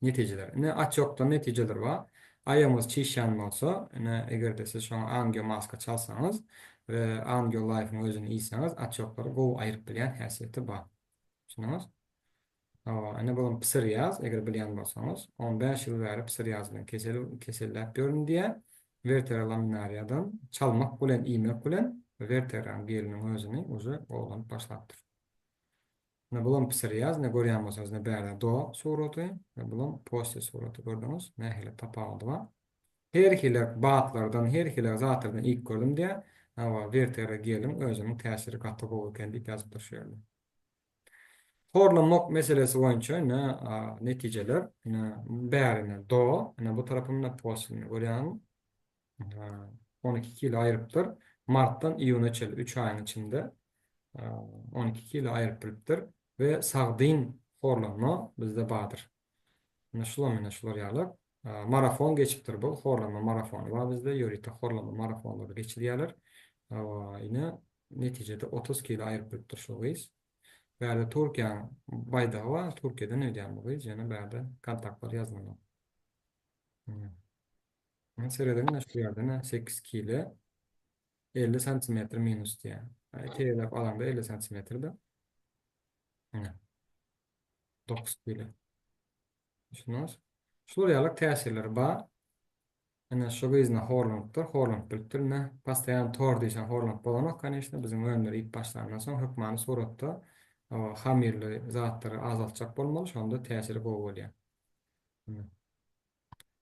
Netijeler. Ne açokda netijeler var. Ayağımız çişyan bolsa, ne egerde siz şu an angio maska çalsanız ve angio life'ın özünü iyiyseniz açokları gow aýryp bilýän häsiýeti bar. Şunuz? Ana bolan pysır ýaz, eger bilýän bolsaňyz, 15 ýyl bäri pysır ýaz bilen kesellep görün diýe vertebral laminariýadan çalmak bilen, iýmek bilen vertebral geliniň özüni uzy bolan başlapdyr. Ne bulan pysır ýaz, ne görýän bolsaňyz, ne bäri do suraty, ne bulan poste suraty gördüňiz, ne hele tapagy bar. Her ikili batlardan, her ikili zatlardan ilk gördüm diye ama vertebral gelin özünün täsiri gaty gowy eken diýip ýazypdyr şu ýerde. Horlamak meselesi boýunça netijeler bärine do, bu tarapynda postini görýän 12 kilo aýrypdyr. Martdan iýunaça 3 aýyň içinde 12 kilo aýryp bilipdir ve sagdyn horlama bizde bardyr. Şular ýaly marafon geçipdir bu. Horlama marafonu var bizde. Ýörite horlama marafonlary geçirýärler. Ine netijede 30 kilo aýryp bilipdir şu gyz. Bärde Türkiýa baýdagy bar, Türkiýeden öýdýän bu gyz, ýene bärde kontaktlar ýazylýar. Sereden şu ýerde 8 kilo 50 santimetr minus diýär. Teýlep alanda 50 santimetrde. 9 kilo. Şunuz. Şular ýalyk täsirleri bar. Ana şu gyzyna horlanıpdyr, horlanıp bilipdir. Pastaýan tor diýsen horlanıp bolanok, конечно, bizim öňleri ip başlandan soň hukmany suratda hamirli zatlary azaltjak bolmaly, şonda täsiri gowy bolýar.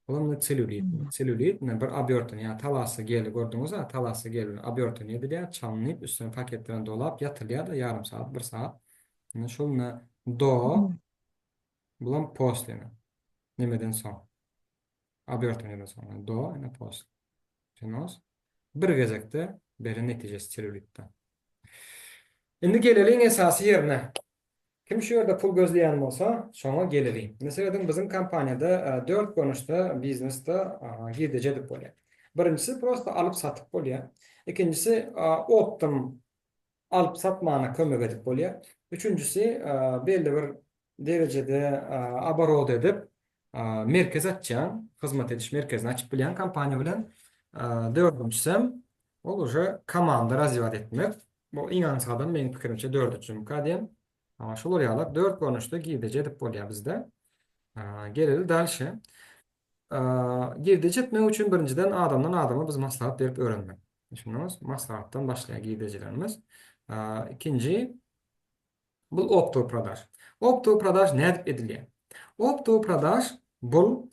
Olamda selülit bir abortun, yani talasy geli gördüňiz, talasy gelini abortun edilýär, çamlyp üstüne paketlerden dolap ýatylýar da yarım saat, 1 saat. Şolna do bulan postini. Nimeden soň? Abortun edilýär soň. Do, post. Şunuz. Bir gezekde beri netijesi selülitde. Indi geleliň esasy ýerine. Kim şu ýerde pul gözleýän bolsa, şoňa geleli. Meselem bizim kompaniýada 4 görnüşde biznesde girdi jedip bolýar. Birincisi prosta alyp satyp bolýar. Ikincisi optim alyp satmana kömek edip bolýar. Üçüncüsi belli bir derejede abarod edip merkez açýan, hyzmat ediş merkezini açyp bilýän kompaniýa bilen dördüncüsü ol uje komanda razwiyat etmek. Bu inançadan benim pikirimçe dördüncü kadem. Ama şular ýaly 4 görnüşde girdi jedip bolýar bizde. Geleli dalşy. Girdi jetmek üçin birinciden adamdan adama biz maslahat berip öğrenmek. Şunuz maslahattan başlayan girdijilerimiz. İkinci bu optoprodaj. Optoprodaj nädip edilýär? Optoprodaj bu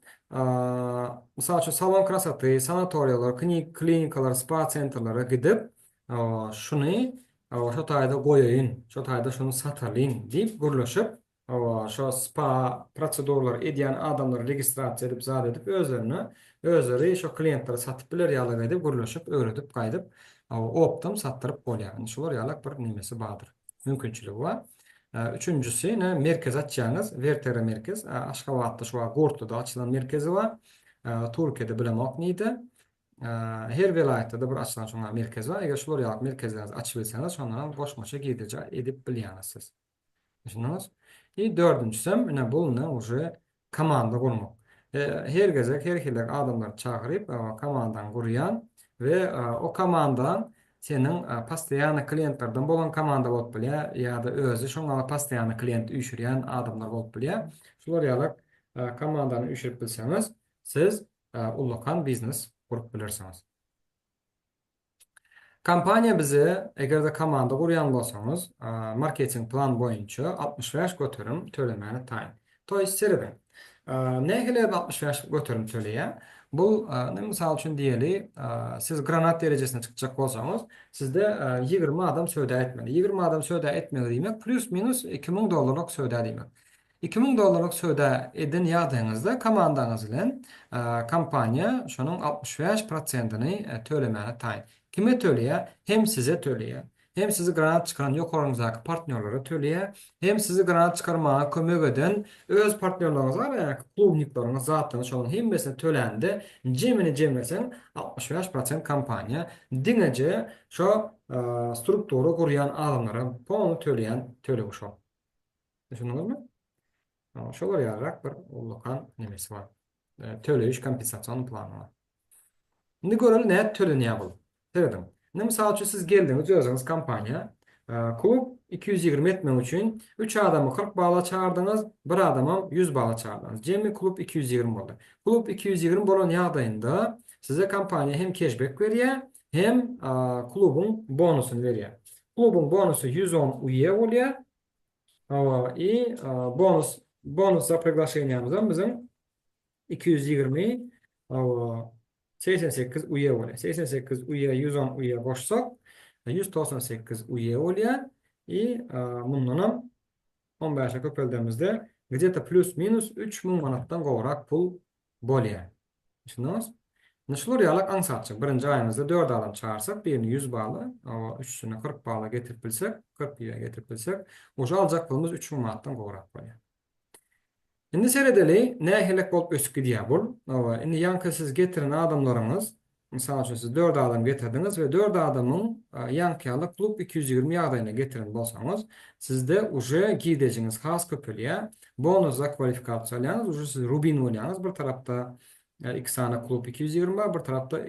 misal üçin salon krasaty, sanatoriýalar, klinikalar, spa centerlara gidip şunu şo taýda goýaýyn, şo taýda şunu satalyn diýip gürleşip şo spa prosedurlar edýän adamlar registrasiýa edip zat edip özleri şo klientlere satyp biler ýaly edip gürleşip öğretip gaýdyp optim satdyryp bolýar. Şular ýaly bir nimesi bardyr. Mümkinçiligi bar. Üçüncüsü merkez açýaňyz, vertere merkez. Aşgabatda şu Gortuda açylan merkezi bar. Türkiýede bilemok neydi? Her vilayetde de bir açılan şoňa merkez bar. Eger şular ýaly merkezlerinizi açyp bilseňiz, şondan goşmaça girdi edip bilýänsiz. Şunuz. Dördüncüsü bu uje komanda gurmak. Her gezek, her hilek adamlar çağırıp komandan gurýan ve o komandan senin pastaýany klientlerden bolan komanda bolup bilýär ýa-da özü şoňa pastaýany klient üýşürýän adamlar bolup bilýär. Şular ýaly komandany üýşürip bilseňiz, siz ullakan biznes kurup bilersiňiz. Kampaniya bizi egerde komanda gurýan bolsaňyz, marketing plan boýunça 65 götürüm tölemeni taýyn. Toý serben. Nähile 65 götürüm töleýär? Bu misal üçin diýeli, siz granat derejesine çykjak bolsaňyz, sizde 20 adam söwda etmeli. 20 adam söwda etmeli diýmek plus minus $2000 söwda diýmek. $2000 söwda eden ýagdaýyňyzda komandaňyz bilen kampaniya şonuň 65%-ni tölemeni taýyn. Kime töleýär? Hem size töleýär, hem sizi grant çıkaran yokarınızdaki partnerlere töleýär, hem sizi grant çıkarmağa kömek eden öz partnerleriniz var ya, klubniklarınız zatlarını şolun hemmesine tölende jemini jemlesen 65% kampanya diňeje şo struktury gurýan adamlara ponu töleýän töleýär şol. Düşündiňizmi? Şolar ýararak bir ullukan nemesi var. Töleýiş kompensasiýon plany var. Indi görelim näde tölenýär bul. Dedim. Misal üçin siz geldiňiz, özüňiz kampanya, klub 220 etmek üçin 3 adamy 40 bala çağırdyňyz, bir adama 100 bala çağırdyňyz. Jemi klub 220 boldy. Klub 220 bolan ýagdaýynda size kampanya hem cashback berýär, hem klubun bonusyny berýär. Klubun bonusu 110 UY bolýar. Bonus za приглашениямызdan bizim 220 88 UY bolýar. 88 UY 110 UY boşsak 198 UY bolýar. Mundan 15'e köpeldemizde где-то plus minus 3000 manatdan gowrak pul bolýar. Düşündiňiz? Nişler ýalyk aňsatçy. Birinji aýymyzda 4 adam çağırsak, birini 100 bala, üçüne 40 bala getirip bilsek, 40 ýa getirip bilsek, oja aljak pulumuz 3000 manatdan gowrak bolýar. Indi seredeli nähelek bolup ösüp gidýär bul. Indi ýanky siz getiren adamlaryňyz, misal üçin siz 4 adam getirdiňiz we 4 adamyň ýanky klub 220 ýagdaýyna getiren bolsaňyz, sizde uje gidejiňiz has köpelýär. Bonusla kwalifikasiýalanyňyz uje siz rubin bolýanyňyz bir tarapda iki sana klub 220 var, bir tarafta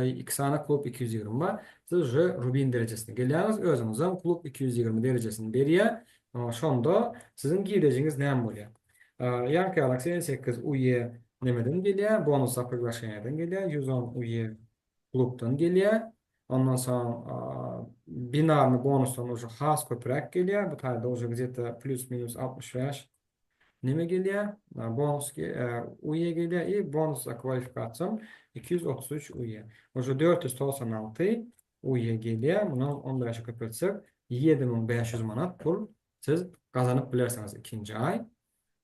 iki sana klub 220 var. Siz uje rubin derejesine gelýäňiz, özüňizden klub 220 derejesini berýär. Şonda sizin gidejiňiz näme bolýar? Ýanky 88 UY nemeden gelýär, bonus priglашениýadan gelýär, 110 UY klubdan gelýär. Ondan soň binarny bonusdan uje has köprek gelýär. Bu taýda uje где-то plus minus 65 nime gelýär? Bonus UY gelýär, bonusla kwalifikasiýon 233 UY. Uje 496 UY gelýär. Muny 15 köpetsek 7500 manat pul siz gazanyp bilersiňiz ikinji ay.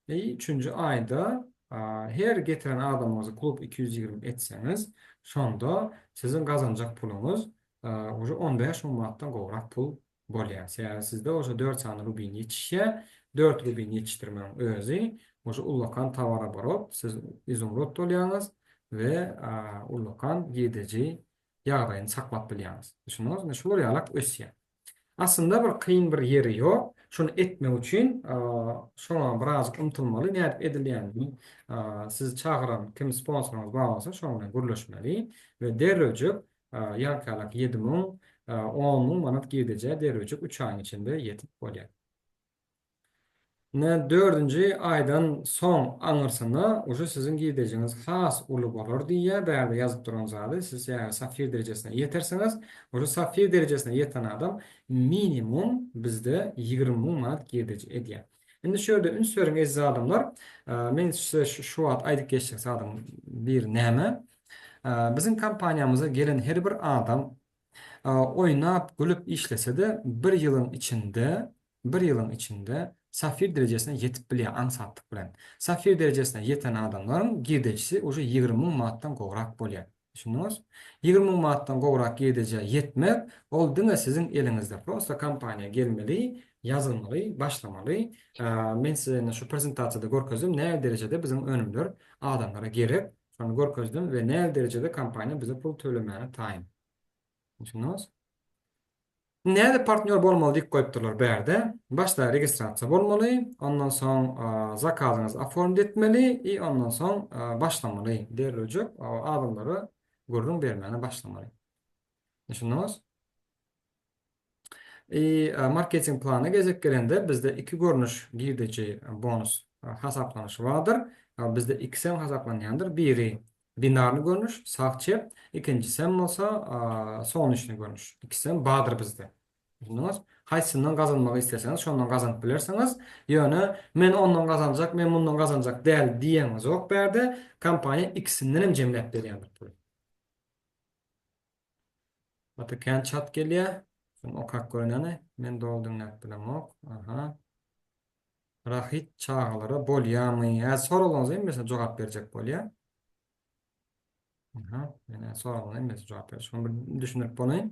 Üçüncü ayda her getiren adamınızı klub 220 etseniz, şonda sizin kazanacak pulunuz 15 manatdan gowrak pul bolýar. Yani sizde oja 4 sany rubin yetişýär, 4 rubin yetiştirmeň özü oja ullakan tawara barop, siz izumrud bolýanyz we ullakan gideji ýagdaýyny saklap bilýäňiz. Düşündiňizmi? Şolar ýalak ösýär. Aslında bir kıyın bir yeri yok. Şunu etmek için şuna biraz umtulmalı. Ne edilýär? Siz çağıran kim sponsorunuz bağlansa şonunla gürleşmeli ve derrejik ýankalyk 7000 10.000 manat gideceği derrejik 3 ayın içinde yetip bolýar. Ne 4-nji aydan son aňyrsyna uje sizin gidejiňiz has uly bolar diýär, bäde ýazyp duran zady siz ýa safir derejesine ýetersiňiz, uje safir derejesine ýeten adam minimum bizde 20.000 manat gideji edýär. Indi şöyle ünsöriň eziz adamlar, men size şu wagt aýdyp geçjek sadym bir näme? Bizim kampaniýamyza gelen her bir adam oynap gülüp işlese bir yılın içinde safir derejesine yetip bilýär aňsatlyk bilen. Safir derejesine yeten adamlaryň gidejisi uje 20.000 manatdan gowrak bolýar. Düşündiňiz? 20.000 manatdan gowrak gideje yetmek, ol diňe sizin eliňizde. Prosta kampaniýa gelmeli, yazılmaly, başlamaly. Men size şu prezentasiýada görkezdim, näme derejede bizim önümler adamlara gerek. Şonu görkezdim we näme derejede kampaniýa bize pul tölemäni taýin. Düşündiňiz? Näde partner bolmaly diýip goýupdylar bärde. Başda registrasiýa bolmaly, ondan soň zakazyňyz aformd etmeli, ondan soň başlamaly derrejik adamlara gurrun bermäni başlamaly. Düşündiňiz? Marketing plany gezek gelende bizde iki görnüş gideji bonus hasaplanyşy bardyr. Bizde ikisi hasaplanýandyr. Biri binarny görnüş, sağçep, ikincisi bolsa soňuşny görnüş. İkisi bardyr bizde. Düşündiňiz? Haýsyndan gazanmagy isteseňiz, şondan gazanyp bilersiňiz. Ýöne men ondan gazanjak, men bundan gazanjak däl diýeniz ok berde, kampaniýa ikisinden hem jemläp berýändir. Ata kan chat gelýär. Okak görüneni, men doldurnak bilen ok. Aha. Rahit çağalara bolýarmy? Soralaryňyza emese jogap berjek bolýar. Aha, mene soralaryňyza emese jogap berjek. Şonu bir düşünip bolaýyn.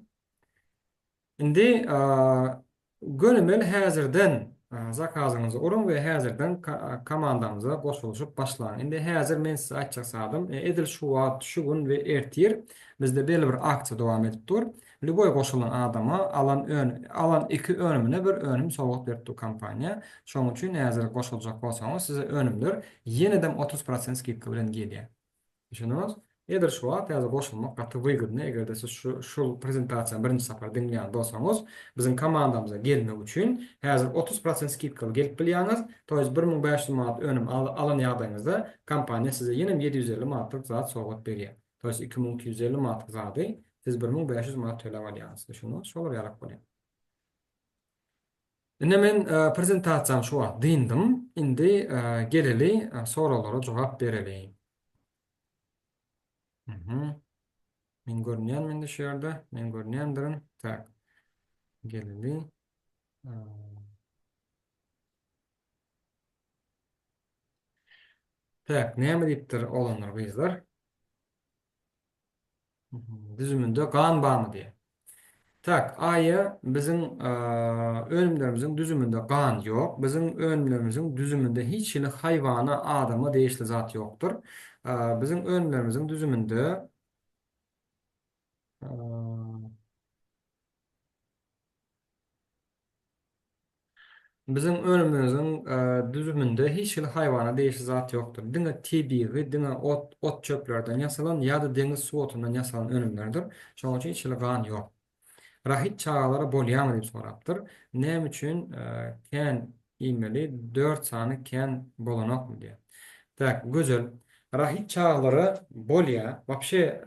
Indi gönümmel häzirden zakazınızı urun ve häzirden komandamıza goşuluşup başlaň. Indi häzir men size aýtjak sadym. Edil şu wagt, şu gün we ertir bizde belli bir aksiýa dowam edip dur. Lüboy goşulan adama alan iki önümüne bir önüm sowgat berdi kampaniýa. Şoň üçin häzir goşuljak bolsaňyz size önümler ýeneden 30% skidka bilen gelýär. Düşünüyorsunuz? Edir şu an teyze boşulmak katı wygodny. Eger de siz şu prezentasiýany birinci safar dinleýän bolsaňyz, bizim komandamyza gelmek üçin häzir 30% skidka gelip bilýäňiz. Toýuz 1500 manat önüm alan ýagdaýyňyzda kompaniýa size ýene 750 manatlyk zat sowgat berýär. Toýuz 2250 manatlyk zady siz 1500 manat төлep alýaňyz. Düşünüyorsunuz? Şolar ýalak bolýar. Indi men prezentasiýam şu wagt dindim. Indi geleli soralara jogap bereli. Men görünýän mende şu ýerde, men görünýändirin. Tak. Geleli. Tak, näme diýipdir olanlar bizler? Düzümünde gan barmy diýe. Tak, aýa bizim önümlerimizin düzümünde gan ýok. Bizim önümlerimizin düzümünde hiç hili haýwana, adama değişli zat ýokdur. Bizim önümlerimizin düzümünde bizim önümüzün düzümünde hiç hili haýwana değişli zat ýokdur. Diňe tebigi, diňe ot çöplerden ýasalan ýa-da deňiz suwatyndan ýasalan önümlerdir. Şoň üçin hiç hili gan ýok. Rahit çağalara bolýarmy diýip sorapdyr. Näme üçin kän imeli 4 sany kän bolanokmy diýe. Tak, gözel. Rahit çağları bolýar. Wapşe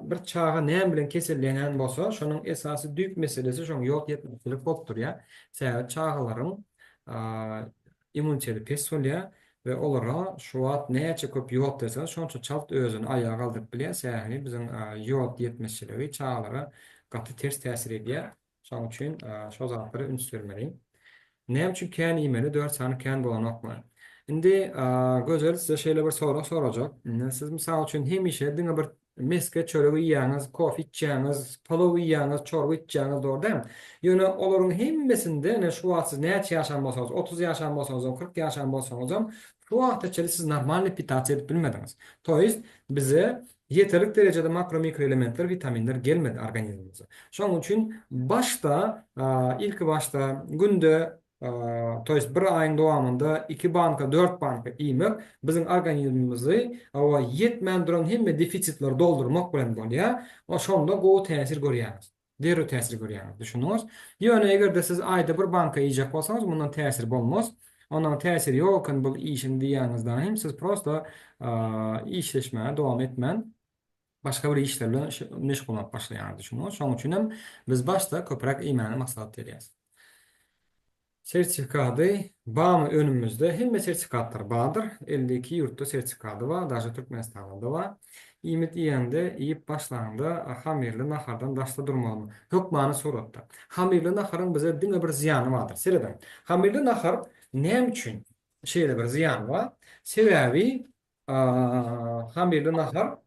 bir çağa näme bilen kesilýän bolsa, şonuň esasy düýk meselesi şoň ýol ýetmeklik bopdur ýa. Sebäbi çağlaryň immuniteti pes bolýar we olara şu wagt näçe köp ýol desen, şonça çalt özüni aýaga galdyryp bilýär. Sebäbi bizim ýol ýetmekçiligi çağlara gaty ters täsir edýär. Şoň üçin şo zatlary ünsürmeli. Näme üçin kän imeli 4 sany kän bolanokmy? Indi gözel size şeýle bir sorak sorajak. Siz misal üçin hemişe diňe bir meske çöregi ýýäňiz, kofe içýäňiz, palaw ýýäňiz, çorba içýäňiz dordam. Ýöne olaryň hemmesinde ne şu wagt siz näçe ýaşan bolsaňyz, 30 ýaşan bolsaňyz, 40 ýaşan bolsaňyz, şu wagtça siz normal repitatsiýa edip bilmediňiz. Toýst bize yeterlik derecede makro mikro elementler, vitaminler gelmedi organizmimize. Şoň üçin başta ilk başta günde toýst bir aýyň dowamında 2 banka, 4 banka iýmek bizim organizmimizi awa ýetmän duran hemme defisitler doldurmak bilen bolýar. Şonda gowy täsir görýäňiz. Deri täsir görýäňiz. Düşünüňiz? Ýöne eger siz aýda bir banka iýjek bolsaňyz, mundan täsir bolmaz. Ondan täsiri ýokyn bu işin diýýäňizden hem siz prosta işleşmäge dowam etmän başka bir işlerle meşgul bolup başlaýar düşünüňiz. Şoň üçin hem biz başta köprak iýmäni maksat edýäs. Sertifikaty barmy önümüzde? Hemme sertifikatlar bardyr. 52 ýurtda sertifikady bar, daşy Türkmenistanda bar. Iýmit iýende iýip başlaganda hamirli nahardan daşda durmaly. Hökmany soratda. Hamirli naharyň bize diňe bir ziýany bardyr. Sereden. Hamirli nahar näme üçin şeýle bir ziýan bar? Sebäbi hamirli nahar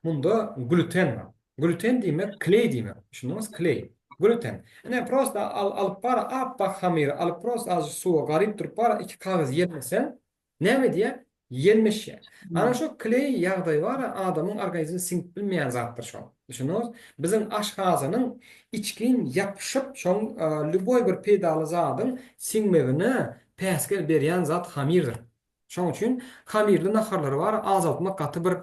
munda gluten var. Gluten diýmek kley diýmek. Şunumuz kley. Gluten. Ne prosta alıp para appak hamir alıp prosta az suwa garyp durup para iki kagaz yemesen näme diýe? Yenmiş. Ana şu kley ýagdaý bar adamyň organizmine siňip bilmeýän zatdyr şo. Düşünüňiz? Bizim aşgazynyň içkin yapışyp şoň lüboy bir pedaly zadyň siňmegine päskel berýän zat hamirdir. Şoň üçin hamirli naharlary bar, azaltmak gaty bir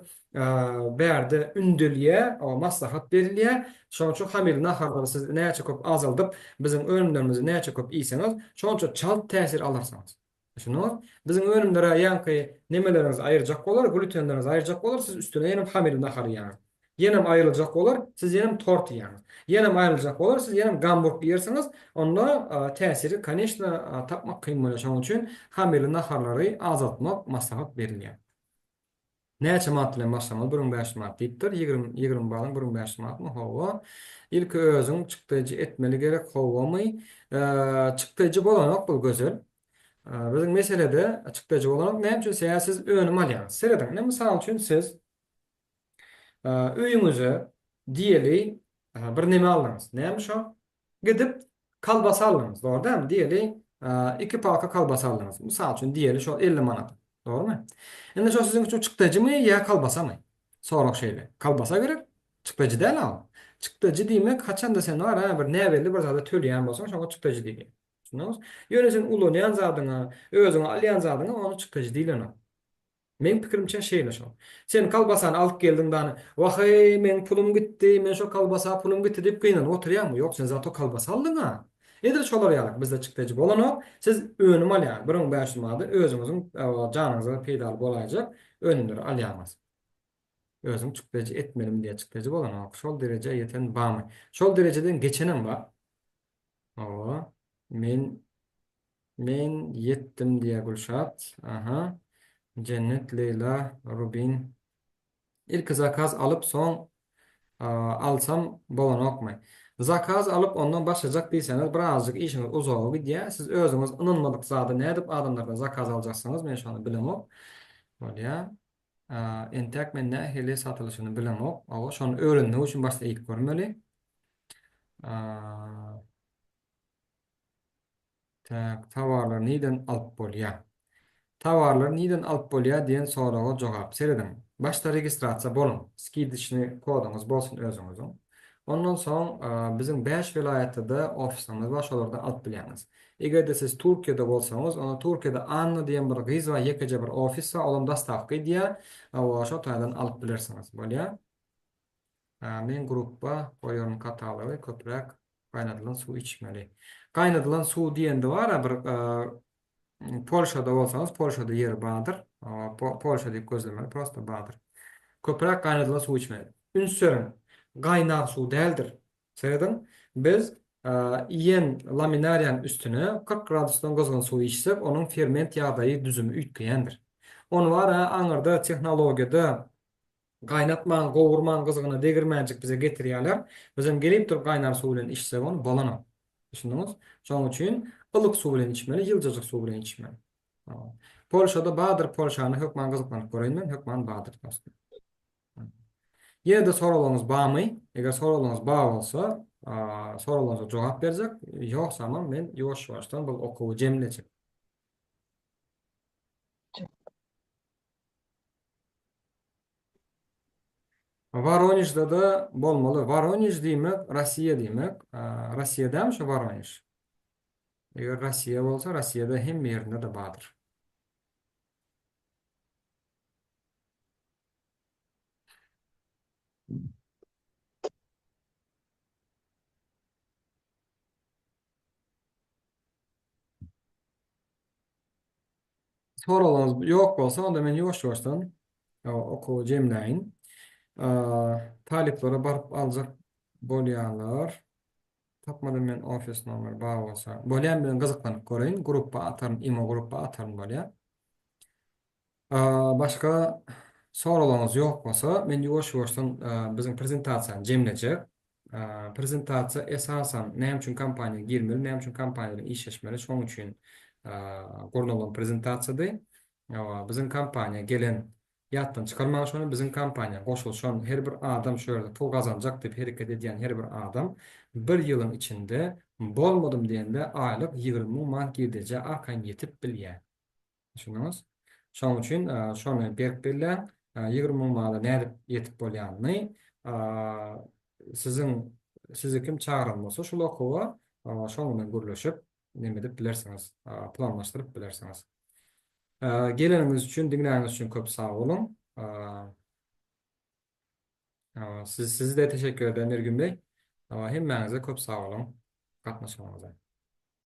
berde ündülýe, o maslahat berilýär. Şoň üçin hamirli naharlary siz näçe köp azaldyp, bizim önümlerimizi näçe köp iýseňiz, şoň üçin çalt täsir alarsyňyz. Düşünüňiz? Bizim önümlere ýanky nemeleriniz aýyrjak bolar, glutenleriniz aýyrjak bolar, siz üstüne ýene hamirli nahar ýaňyz. Ýenem aýryljak bolar, siz ýenem tort ýaňyz. Ýenem aýryljak bolar, siz ýenem gamburg ýersiňiz, onda täsiri конечно tapmak kyn bolýar. Şoň üçin hamirli naharlary azaltmak maslahat berilýär. Näçe manat bilen başlamaly? 1500 manat diýipdir. 20 balyň 1500 manatmy? Hawa. İlk özüň çykdyjy etmeli gerek howamy? Çykdyjy bolanok bu gözel. Bizim meselede çykdyjy bolanok näme üçin siz önüm alýaňyz. Sereden, misal üçin siz öýüňize diýeli bir neme aldyňyz. Näme şo? Gidip kalbasa aldınız. Doğru değil mi? Diyelim 2 palka kalbasa aldınız. Misal için diyelim şu 50 manat. Doğru mu? Şimdi şu sizin için çıktıcı mı ya kalbasa mı? Sorak şeyle. Kalbasa göre çıktıcı değil al. Çıktıcı demek kaçan da sen var ha bir ne belli bir zada tölyen bolsa şoňa çıktıcı diýilýär. Şuňaňyz? Ýöne sen ulanyň zadyňa, özüňe alýan zadyňa onu çıktıcı diýilen. Men pikirimçe şeýle şol. Sen kalbasany alyp geldiň dany, "Wahey, men pulum gitdi, men şo kalbasa pulum gitdi" diýip gynanyp oturýarmy? Ýok, sen zato kalbasa aldyň ha. Edir şolar ýalyk bizde çykdyjy bolanok, siz önüm alýar. 1500 manat özüňiziň janyňyza peýdal bolajak önümleri alýarmyz. Özüm çykdyjy etmelim diýe çykdyjy bolanok. Şol derece ýeten bamy. Şol derejeden geçenem bar. Owa, men yetdim diýe Gülşat. Aha. Cennet, Leyla, Rubin. İlk zakaz alıp son alsam bolanokmy? Zakaz alıp ondan başlayacak diýseniz birazcık işiniz uzagy gidýär. Siz özüňiz ynanmadyk zady nädip adamlardan zakaz aljaksyňyz men şonu bilemok. Bolýa. Entek men nähili satylyşyny bilemok. Awa şonu öğrenmek üçin başda ilk görmeli. Tak, tawarlar niden alyp bolýar? Tawarlar niden alyp bolýar diýen soraga jogap seredim. Başta registrasiýa bolun. Skidişni koduňyz bolsun özüňiziň. Ondan soň biziň 5 vilayetde ofisimiz bar, şolardan alyp bilýäňiz. Eger de siz Türkiýede bolsaňyz, ona Türkiýede Anna diýen bir gyz we ýekece bir ofis bar, olam dastavka edýär. Şo taýdan alyp bilersiňiz. Bolýar. Men gruppa koýan katalogy köpräk gaýnadylan suw içmeli. Gaýnadylan suw diýende bar bir Polşada bolsaňyz, Polşada ýer bardyr. Polşa diýip gözlemeli, prosta bardyr. Köpräk gaýnadylan suw içmeli. Ünsürin gaýnak suw däldir. Seredin, biz iýen laminariýan üstüne 40 gradusdan gozgan suw içsek, onuň ferment ýagdaýy düzümi ütkeýändir. Onu var aňyrda tehnologiýada gaýnatman, gowurman gyzygyna degirmänjik bize getirýärler. Bizem gelip turup gaýnar suw bilen içsek onu bolanok. Düşündiňiz? Şoň üçin ılık suw bilen içmeli, ýyljadyk suw bilen içmeli. Polşada badyr, Polşany hökman gyzyklanyp görýän, hökman badyr dostum. Ýerde soralaryňyz barmy? Eger soralaryňyz bar bolsa, soralaryňyza jogap berjek. Ýoksa men ýoş-ýoşdan bu okuwy jemlejek. Voronejde da bolmaly. Voronej diýmek, Rossiýa diýmek. Rossiýadam şu Voronej. Eger Rossiýa bolsa, Rossiýada hemme ýerinde de bardyr. Soralaryňyz ýok bolsa, onda men ýoş-ýoşdan okuwy jemläýin. Taliplere baryp aljak bolýarlar. Tapmadym men ofis nomer bar bolsa. Bolýan bilen gyzyklanyp görýin, gruppa ataryn, imo gruppa ataryn bolýar. Başka soralaryňyz ýok bolsa, men ýoş-ýoşdan biziň prezentasiýany jemlejek. Prezentasiýa esasan näme üçin kompaniýa girmeli, näme üçin kompaniýa bilen işleşmeli, şoň üçin gornulan prezentasiýady. Biziň kompaniýa gelen ýatdan çykarmak şonu biziň kompaniýa goşulşan her bir adam şöyle pul gazanjak diýip hereket edýän her bir adam bir ýylyň içinde bolmadym diýende aýlyk 20 manat girdije arkaň ýetip bilýär. Düşündiňiz? Şoň üçin şonu berip bilýär. 20 manat nädip ýetip bolýanyny sizi kim çağıran bolsa şol okuwa şoň bilen gürleşip neme dip bilersiňiz, planlaşdyryp bilersiňiz. Geleniňiz üçin, dinleýäňiz üçin köp sag bolun. Sizi de teşekkür ederim Ergün Bey. Hemmäňize köp sag bolun gatnaşmagyňyza.